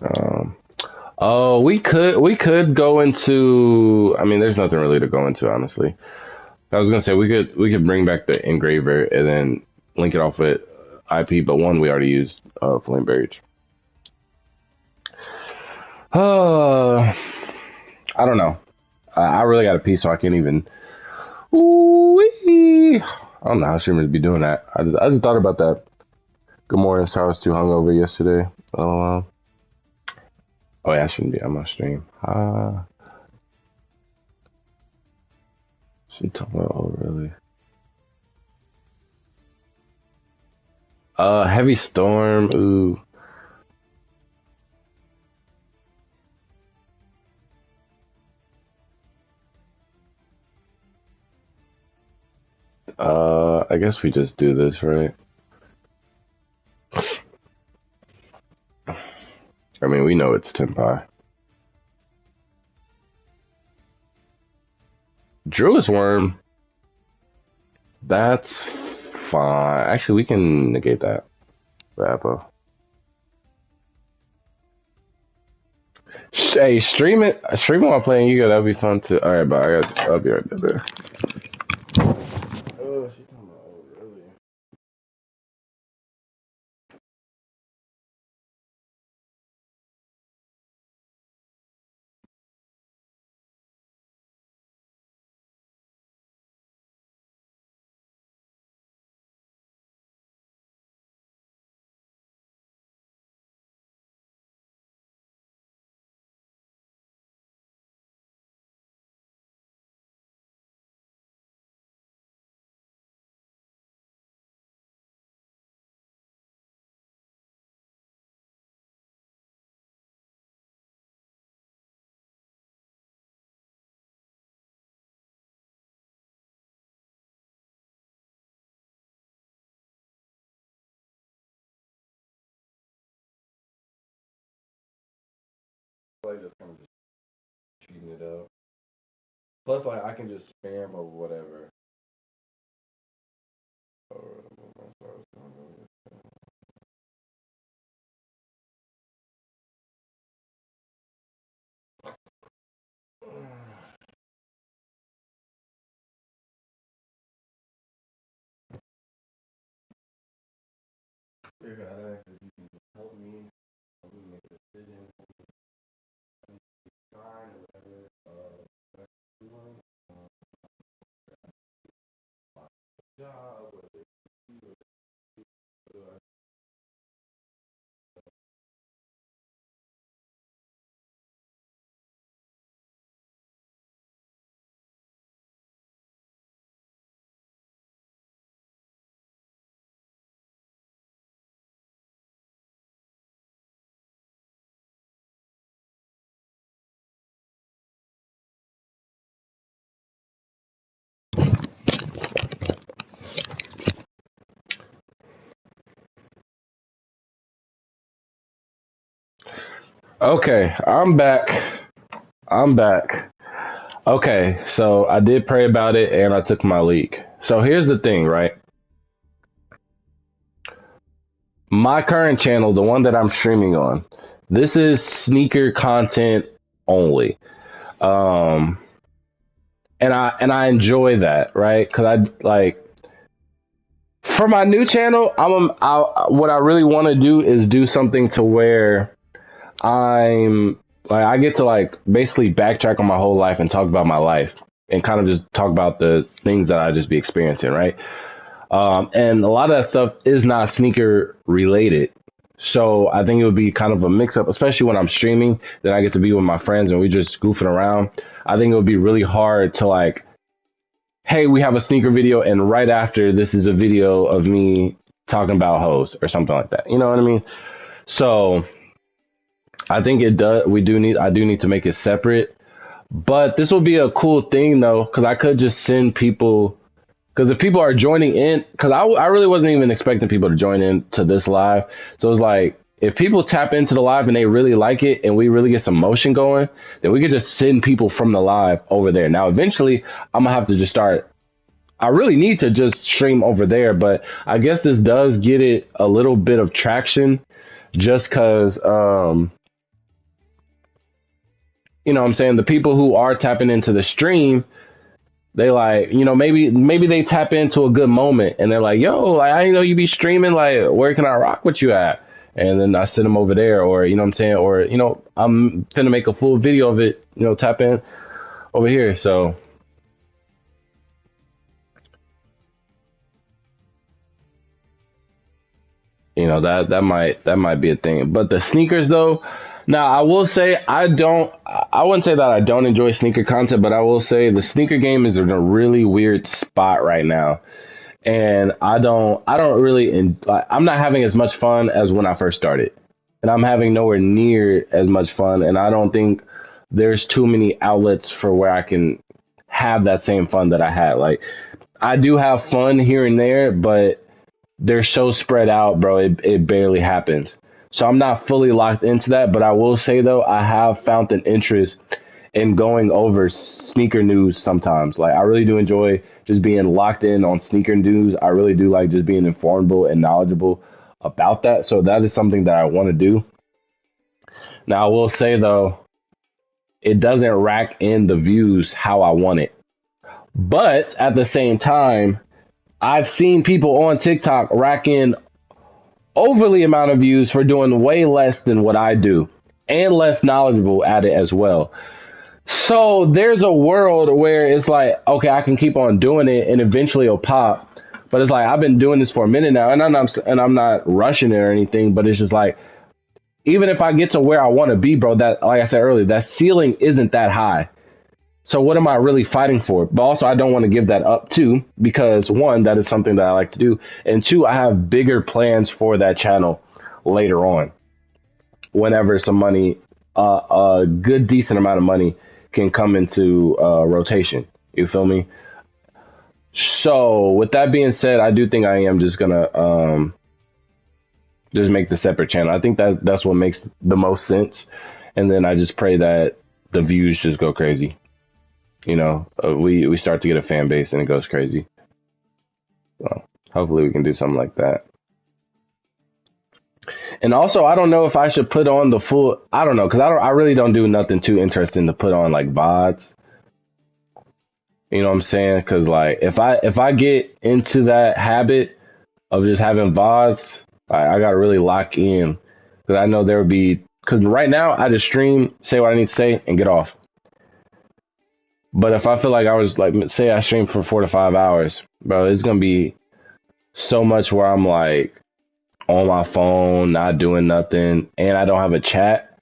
Um, oh, we could go into. I mean, there's nothing really to go into, honestly. I was gonna say we could bring back the engraver and then link it off with IP, but one we already used, Flame Barrage. Uh, I don't know. I really got to pee, so I can't even. Ooh-wee. I don't know how streamers be doing that. I just thought about that. Good morning. Sorry I was too hungover yesterday. Oh, yeah, I shouldn't be on my stream. She talking about, oh, really? Heavy storm. Ooh. I guess we just do this, right? I mean, we know it's Tenpai. Druid's Worm. That's fine. Actually, we can negate that. Apple. Hey, stream it while playing Yu-Gi-Oh! That'd be fun too. All right, but I'll be right there. Oh, she talking about, oh, really? Like just kind of just cheating it up. Plus, like I can just spam or whatever. Dear God, I ask that you can help me make a decision, sign or whatever. Job, whether Okay, I'm back. I'm back. Okay, so I did pray about it and I took my leak. So here's the thing, right? My current channel, the one that I'm streaming on, this is sneaker content only. Um, and I enjoy that, right? Because I like for my new channel, what I really want to do is do something to where I'm like I get to like basically backtrack on my whole life and talk about my life and kind of just talk about the things that I just be experiencing, right? And a lot of that stuff is not sneaker related. So I think it would be kind of a mix up, especially when I'm streaming. Then I get to be with my friends and we just goofing around. I think it would be really hard to like, hey, we have a sneaker video, and right after this is a video of me talking about hoes or something like that. You know what I mean? So I think it does. I do need to make it separate. But this will be a cool thing though, because I could just send people. Because if people are joining in, because I really wasn't even expecting people to join in to this live. So it's like, if people tap into the live and they really like it and we really get some motion going, then we could just send people from the live over there. Now, eventually, I'm going to have to just start. I really need to just stream over there, but I guess this does get it a little bit of traction just because, you know what I'm saying? The people who are tapping into the stream, they like, you know, maybe they tap into a good moment and they're like, yo, like, I didn't know you be streaming. Like, where can I rock with you at? And then I send them over there, or, you know what I'm saying? Or, you know, I'm finna make a full video of it, you know, tap in over here. So, you know, that might be a thing. But the sneakers though, now I will say I wouldn't say that I don't enjoy sneaker content, but I will say the sneaker game is in a really weird spot right now. And I don't really I'm not having as much fun as when I first started, and I'm having nowhere near as much fun, and I don't think there's too many outlets for where I can have that same fun that I had. Like, I do have fun here and there, but they're so spread out, bro. It barely happens. So I'm not fully locked into that, but I will say though, I have found an interest in going over sneaker news sometimes. Like, I really do enjoy just being locked in on sneaker news. I really do like just being informable and knowledgeable about that. So that is something that I want to do. Now, I will say though, it doesn't rack in the views how I want it. But at the same time, I've seen people on TikTok rack in overly amount of views for doing way less than what I do and less knowledgeable at it as well. So there's a world where it's like, okay, I can keep on doing it and eventually it'll pop. But it's like, I've been doing this for a minute now, and I'm not rushing it or anything. But it's just like, even if I get to where I want to be, bro, that, like I said earlier, that ceiling isn't that high. So what am I really fighting for? But also, I don't want to give that up too, because one, that is something that I like to do, and two, I have bigger plans for that channel later on. Whenever some money, a good decent amount of money can come into rotation. You feel me? So with that being said, I do think I am just gonna just make the separate channel. I think that's what makes the most sense, and then I just pray that the views just go crazy. You know, we start to get a fan base and it goes crazy. So hopefully we can do something like that. And also, I don't know if I should put on the full. I don't know, because I really don't do nothing too interesting to put on like VODs. You know what I'm saying? Because like if I get into that habit of just having VODs, I gotta really lock in, because I know there would be. Because right now I just stream, say what I need to say, and get off. But if I feel like I was like, say I stream for 4 to 5 hours, bro, it's gonna be so much where I'm like on my phone, not doing nothing, and I don't have a chat.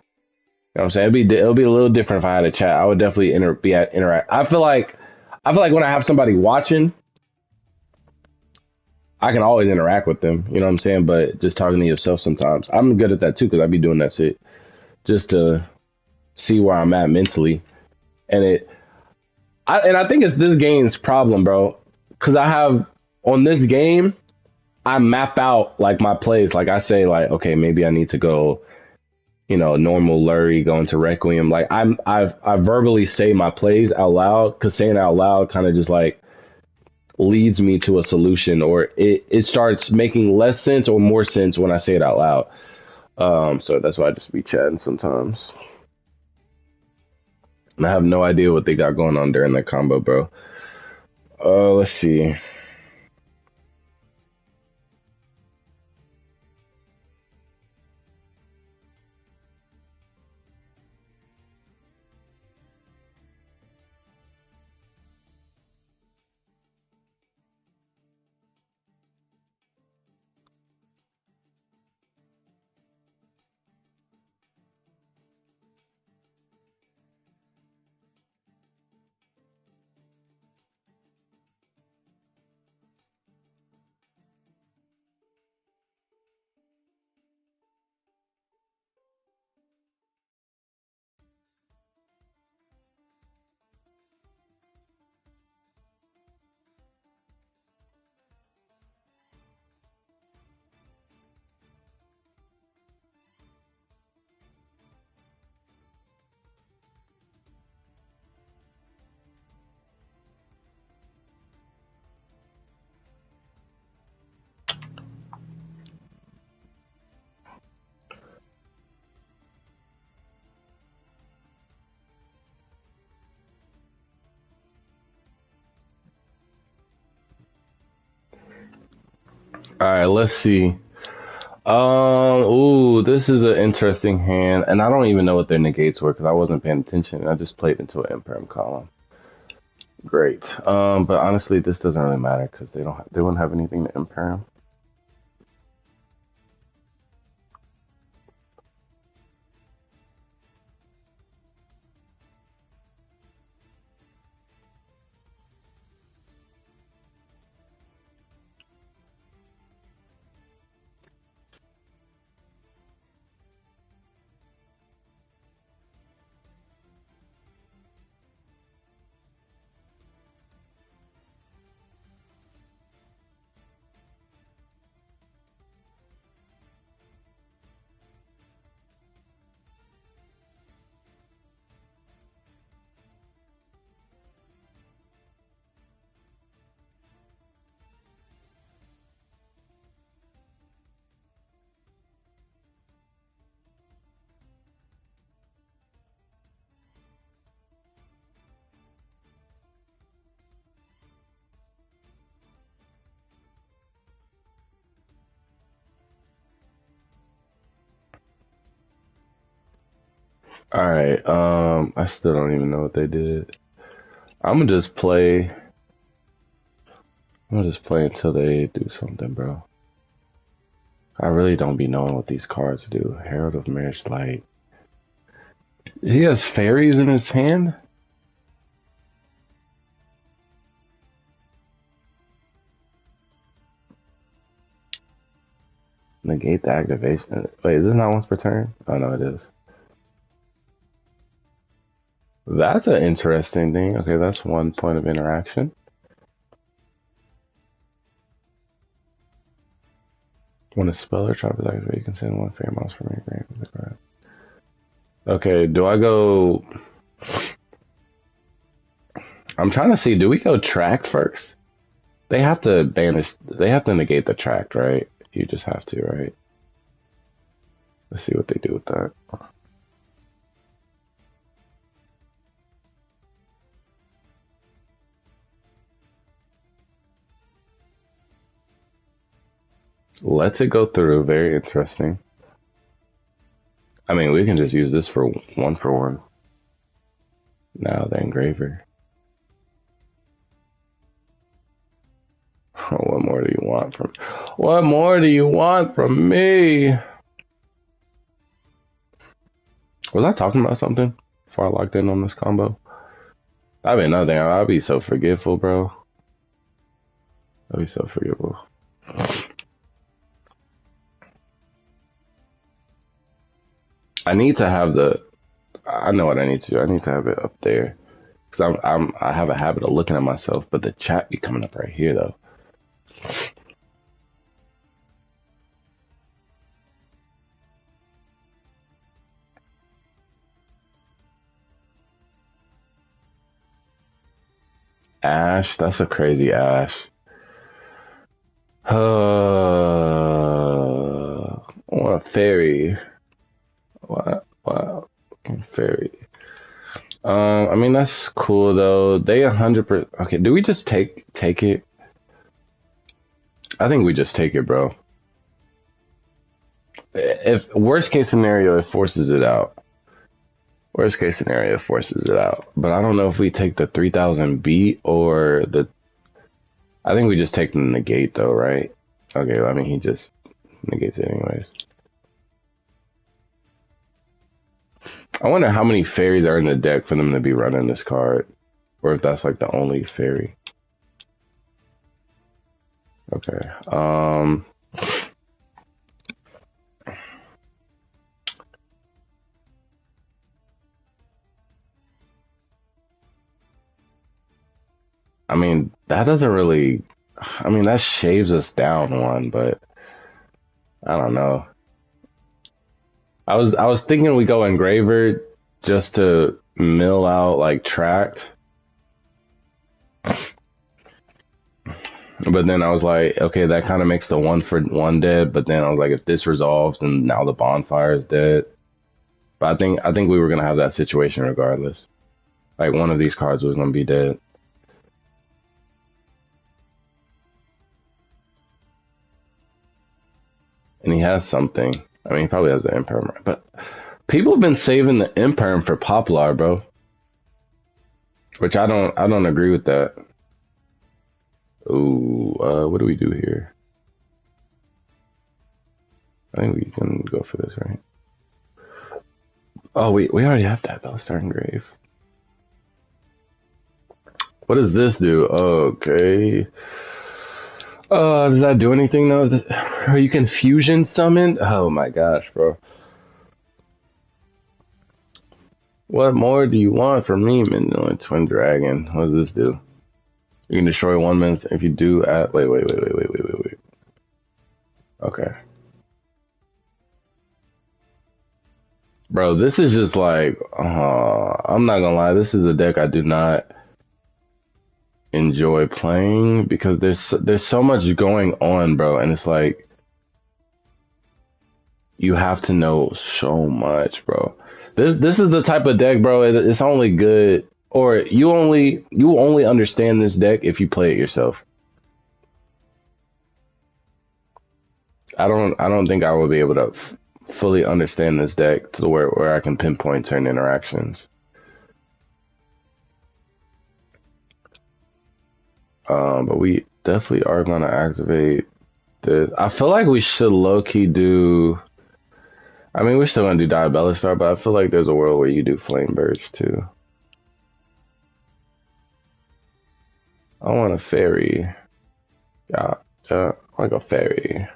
You know what I'm saying? It'll be a little different if I had a chat. I would definitely interact. I feel like when I have somebody watching, I can always interact with them. You know what I'm saying? But just talking to yourself sometimes, I'm good at that too, because I be doing that shit just to see where I'm at mentally. And I think it's this game's problem, bro. Because I have on this game, I map out like my plays. Like, I say, like, okay, maybe I need to go normal Lurie going to Requiem. Like I verbally say my plays out loud because saying it out loud kind of just like leads me to a solution, or it starts making less sense or more sense when I say it out loud. So that's why I just be chatting sometimes. And I have no idea what they got going on during that combo, bro. Let's see. All right, let's see. Ooh, this is an interesting hand, and I don't even know what their negates were because I wasn't paying attention. I just played into an Imperm column. Great. But honestly, this doesn't really matter because they wouldn't have anything to Imperm. All right. I still don't even know what they did. I'm gonna just play. I'm gonna just play until they do something, bro. I really don't be knowing what these cards do. Herald of Marriage Light. He has fairies in his hand? Negate the activation. Wait, is this not once per turn? Oh, no, it is. That's an interesting thing. Okay, that's one point of interaction. When a spell or trap is activated, you can send one fairy mouse from your grave. Okay, do I go... I'm trying to see, do we go tracked first? They have to banish... They have to negate the tracked, right? You just have to, right? Let's see what they do with that. Let's it go through. Very interesting. I mean, we can just use this for one. Now the engraver. What more do you want from? What more do you want from me? Was I talking about something before I locked in on this combo? That'd be another thing. I'd be so forgetful, bro. I'd be so forgetful. I need to have the. I know what I need to do. I need to have it up there because I have a habit of looking at myself, but the chat be coming up right here though. Ash. That's a crazy Ash. I want a fairy. Wow. Fairy. I mean that's cool though. They 100%. Okay, do we just take it? I think we just take it, bro. If worst case scenario, it forces it out. Worst case scenario, it forces it out. But I don't know if we take the 3000 beat or the. I think we just take the negate though, right? Okay, I mean he just negates it anyways. I wonder how many fairies are in the deck for them to be running this card, or if that's like the only fairy. Okay. I mean, that doesn't really. I mean, that shaves us down one, but I don't know. I was thinking we go Engraver just to mill out like Tract, but then I was like, okay, that kind of makes the 1-for-1 dead. But then I was like, if this resolves, and now the bonfire is dead. But I think we were gonna have that situation regardless. Like one of these cards was gonna be dead. And he has something. I mean, he probably has the Imperm, but people have been saving the Imperm for Poplar, bro. Which I don't agree with that. Ooh, what do we do here? I think we can go for this, right? Oh, we already have that Bellstar Engrave. What does this do? Okay. Does that do anything though? Are you can fusion summon? Oh my gosh, bro. What more do you want from me, Midnight Twin Dragon? What does this do? You can destroy 1 minute if you do at. Wait. Okay. Bro, this is just like. I'm not gonna lie. This is a deck I do not enjoy playing because there's so much going on, bro, and it's like you have to know so much, bro. This is the type of deck, bro. It's only good, or you only understand this deck if you play it yourself. I don't think I will be able to fully understand this deck to the where I can pinpoint certain interactions. But we definitely are gonna activate this. I feel like we should low key do. I mean, we're still gonna do Diabelistar, but I feel like there's a world where you do Flame Birds too. I want a fairy. Yeah, like a fairy.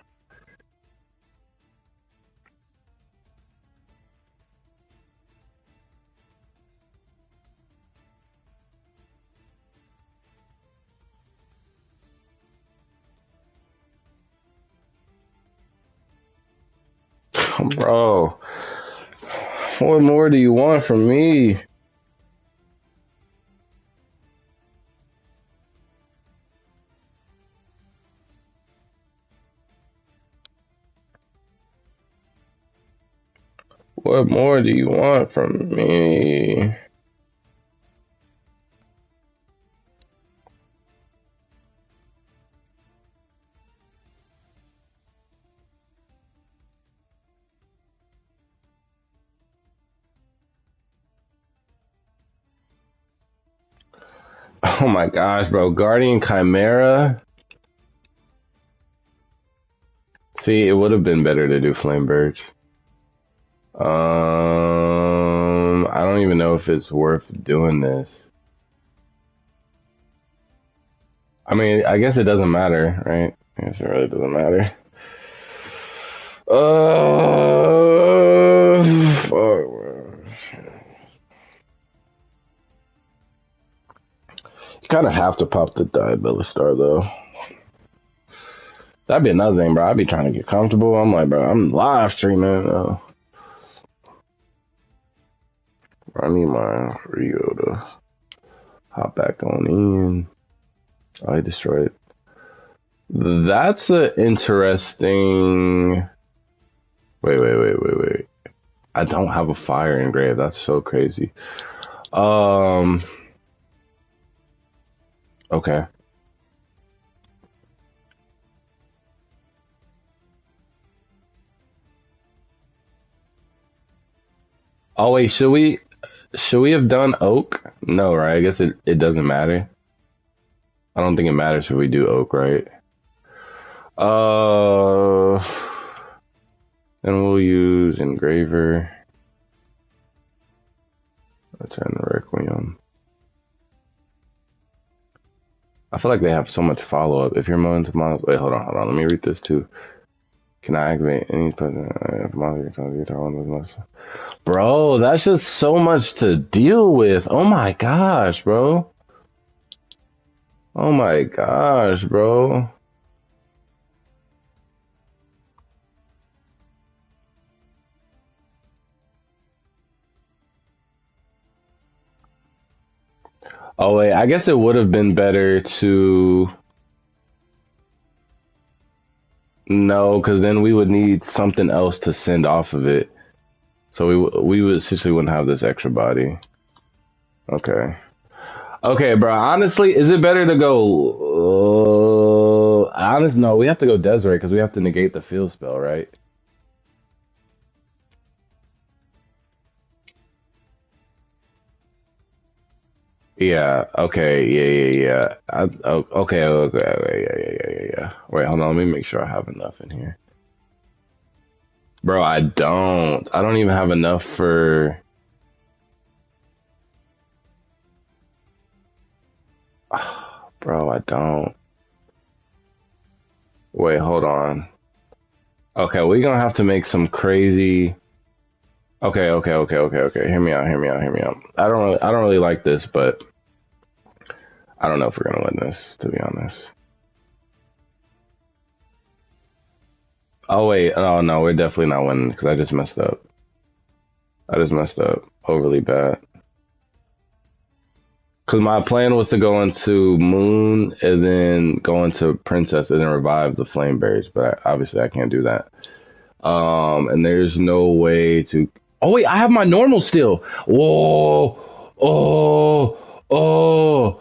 Bro, what more do you want from me? What more do you want from me? Oh my gosh, bro. Guardian Chimera. See, it would have been better to do Flame Birch. I don't even know if it's worth doing this. I mean, I guess it doesn't matter, right? I guess it really doesn't matter. Fuck, bro. You kind of have to pop the Diabelistar, though. That'd be another thing, bro. I'd be trying to get comfortable. I'm like, bro, I'm live streaming. I need my Rio to hop back on in. Oh, he destroyed. That's a interesting. Wait. I don't have a fire engrave. That's so crazy. Um. Okay. Oh wait, should we have done oak? No, right? I guess it doesn't matter. I don't think it matters if we do oak, right? Uh, then we'll use engraver. Return the requiem. I feel like they have so much follow up. If you're moving to models, wait, hold on. Let me read this too. Can I activate any Bro, that's just so much to deal with. Oh my gosh, bro. Oh my gosh, bro. Oh wait, I guess it would have been better to no, because then we would need something else to send off of it. So we would essentially wouldn't have this extra body. Okay. Okay, bro. Honestly, is it better to go? No. We have to go Desiree because we have to negate the field spell, right? Yeah. Okay. Yeah. Okay. Yeah. Wait, hold on. Let me make sure I have enough in here, bro. I don't. I don't even have enough for. Bro, I don't. Wait, hold on. Okay, we're gonna have to make some crazy. Okay. Hear me out. I don't really like this, but I don't know if we're gonna win this, to be honest. Oh wait, oh no, we're definitely not winning because I just messed up. I just messed up overly bad. Because my plan was to go into Moon and then go into Princess and then revive the Flame Berries, but obviously I can't do that. And there's no way to. Oh wait, I have my normal still. Whoa, oh, oh.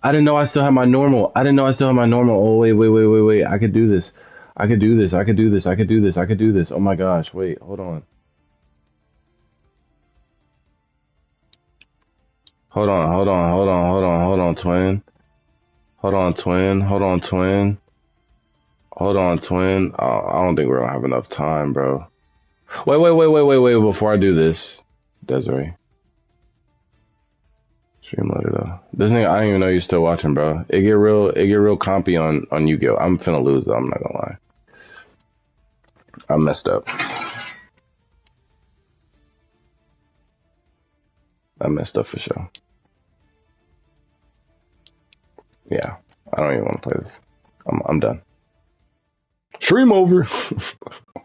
I didn't know I still have my normal. I didn't know I still have my normal. Oh wait. I could do this. I could do this. I could do this. I could do this. I could do this. Oh my gosh. Wait, hold on. Hold on, twin. Hold on, twin. I don't think we're gonna have enough time, bro. Wait. Before I do this, Desiree, Streamloader though. This nigga, I don't even know you're still watching, bro. It get real compy on Yu-Gi-Oh. I'm finna lose though. I'm not gonna lie. I messed up. I messed up for sure. Yeah, I don't even want to play this. I'm done. Stream over.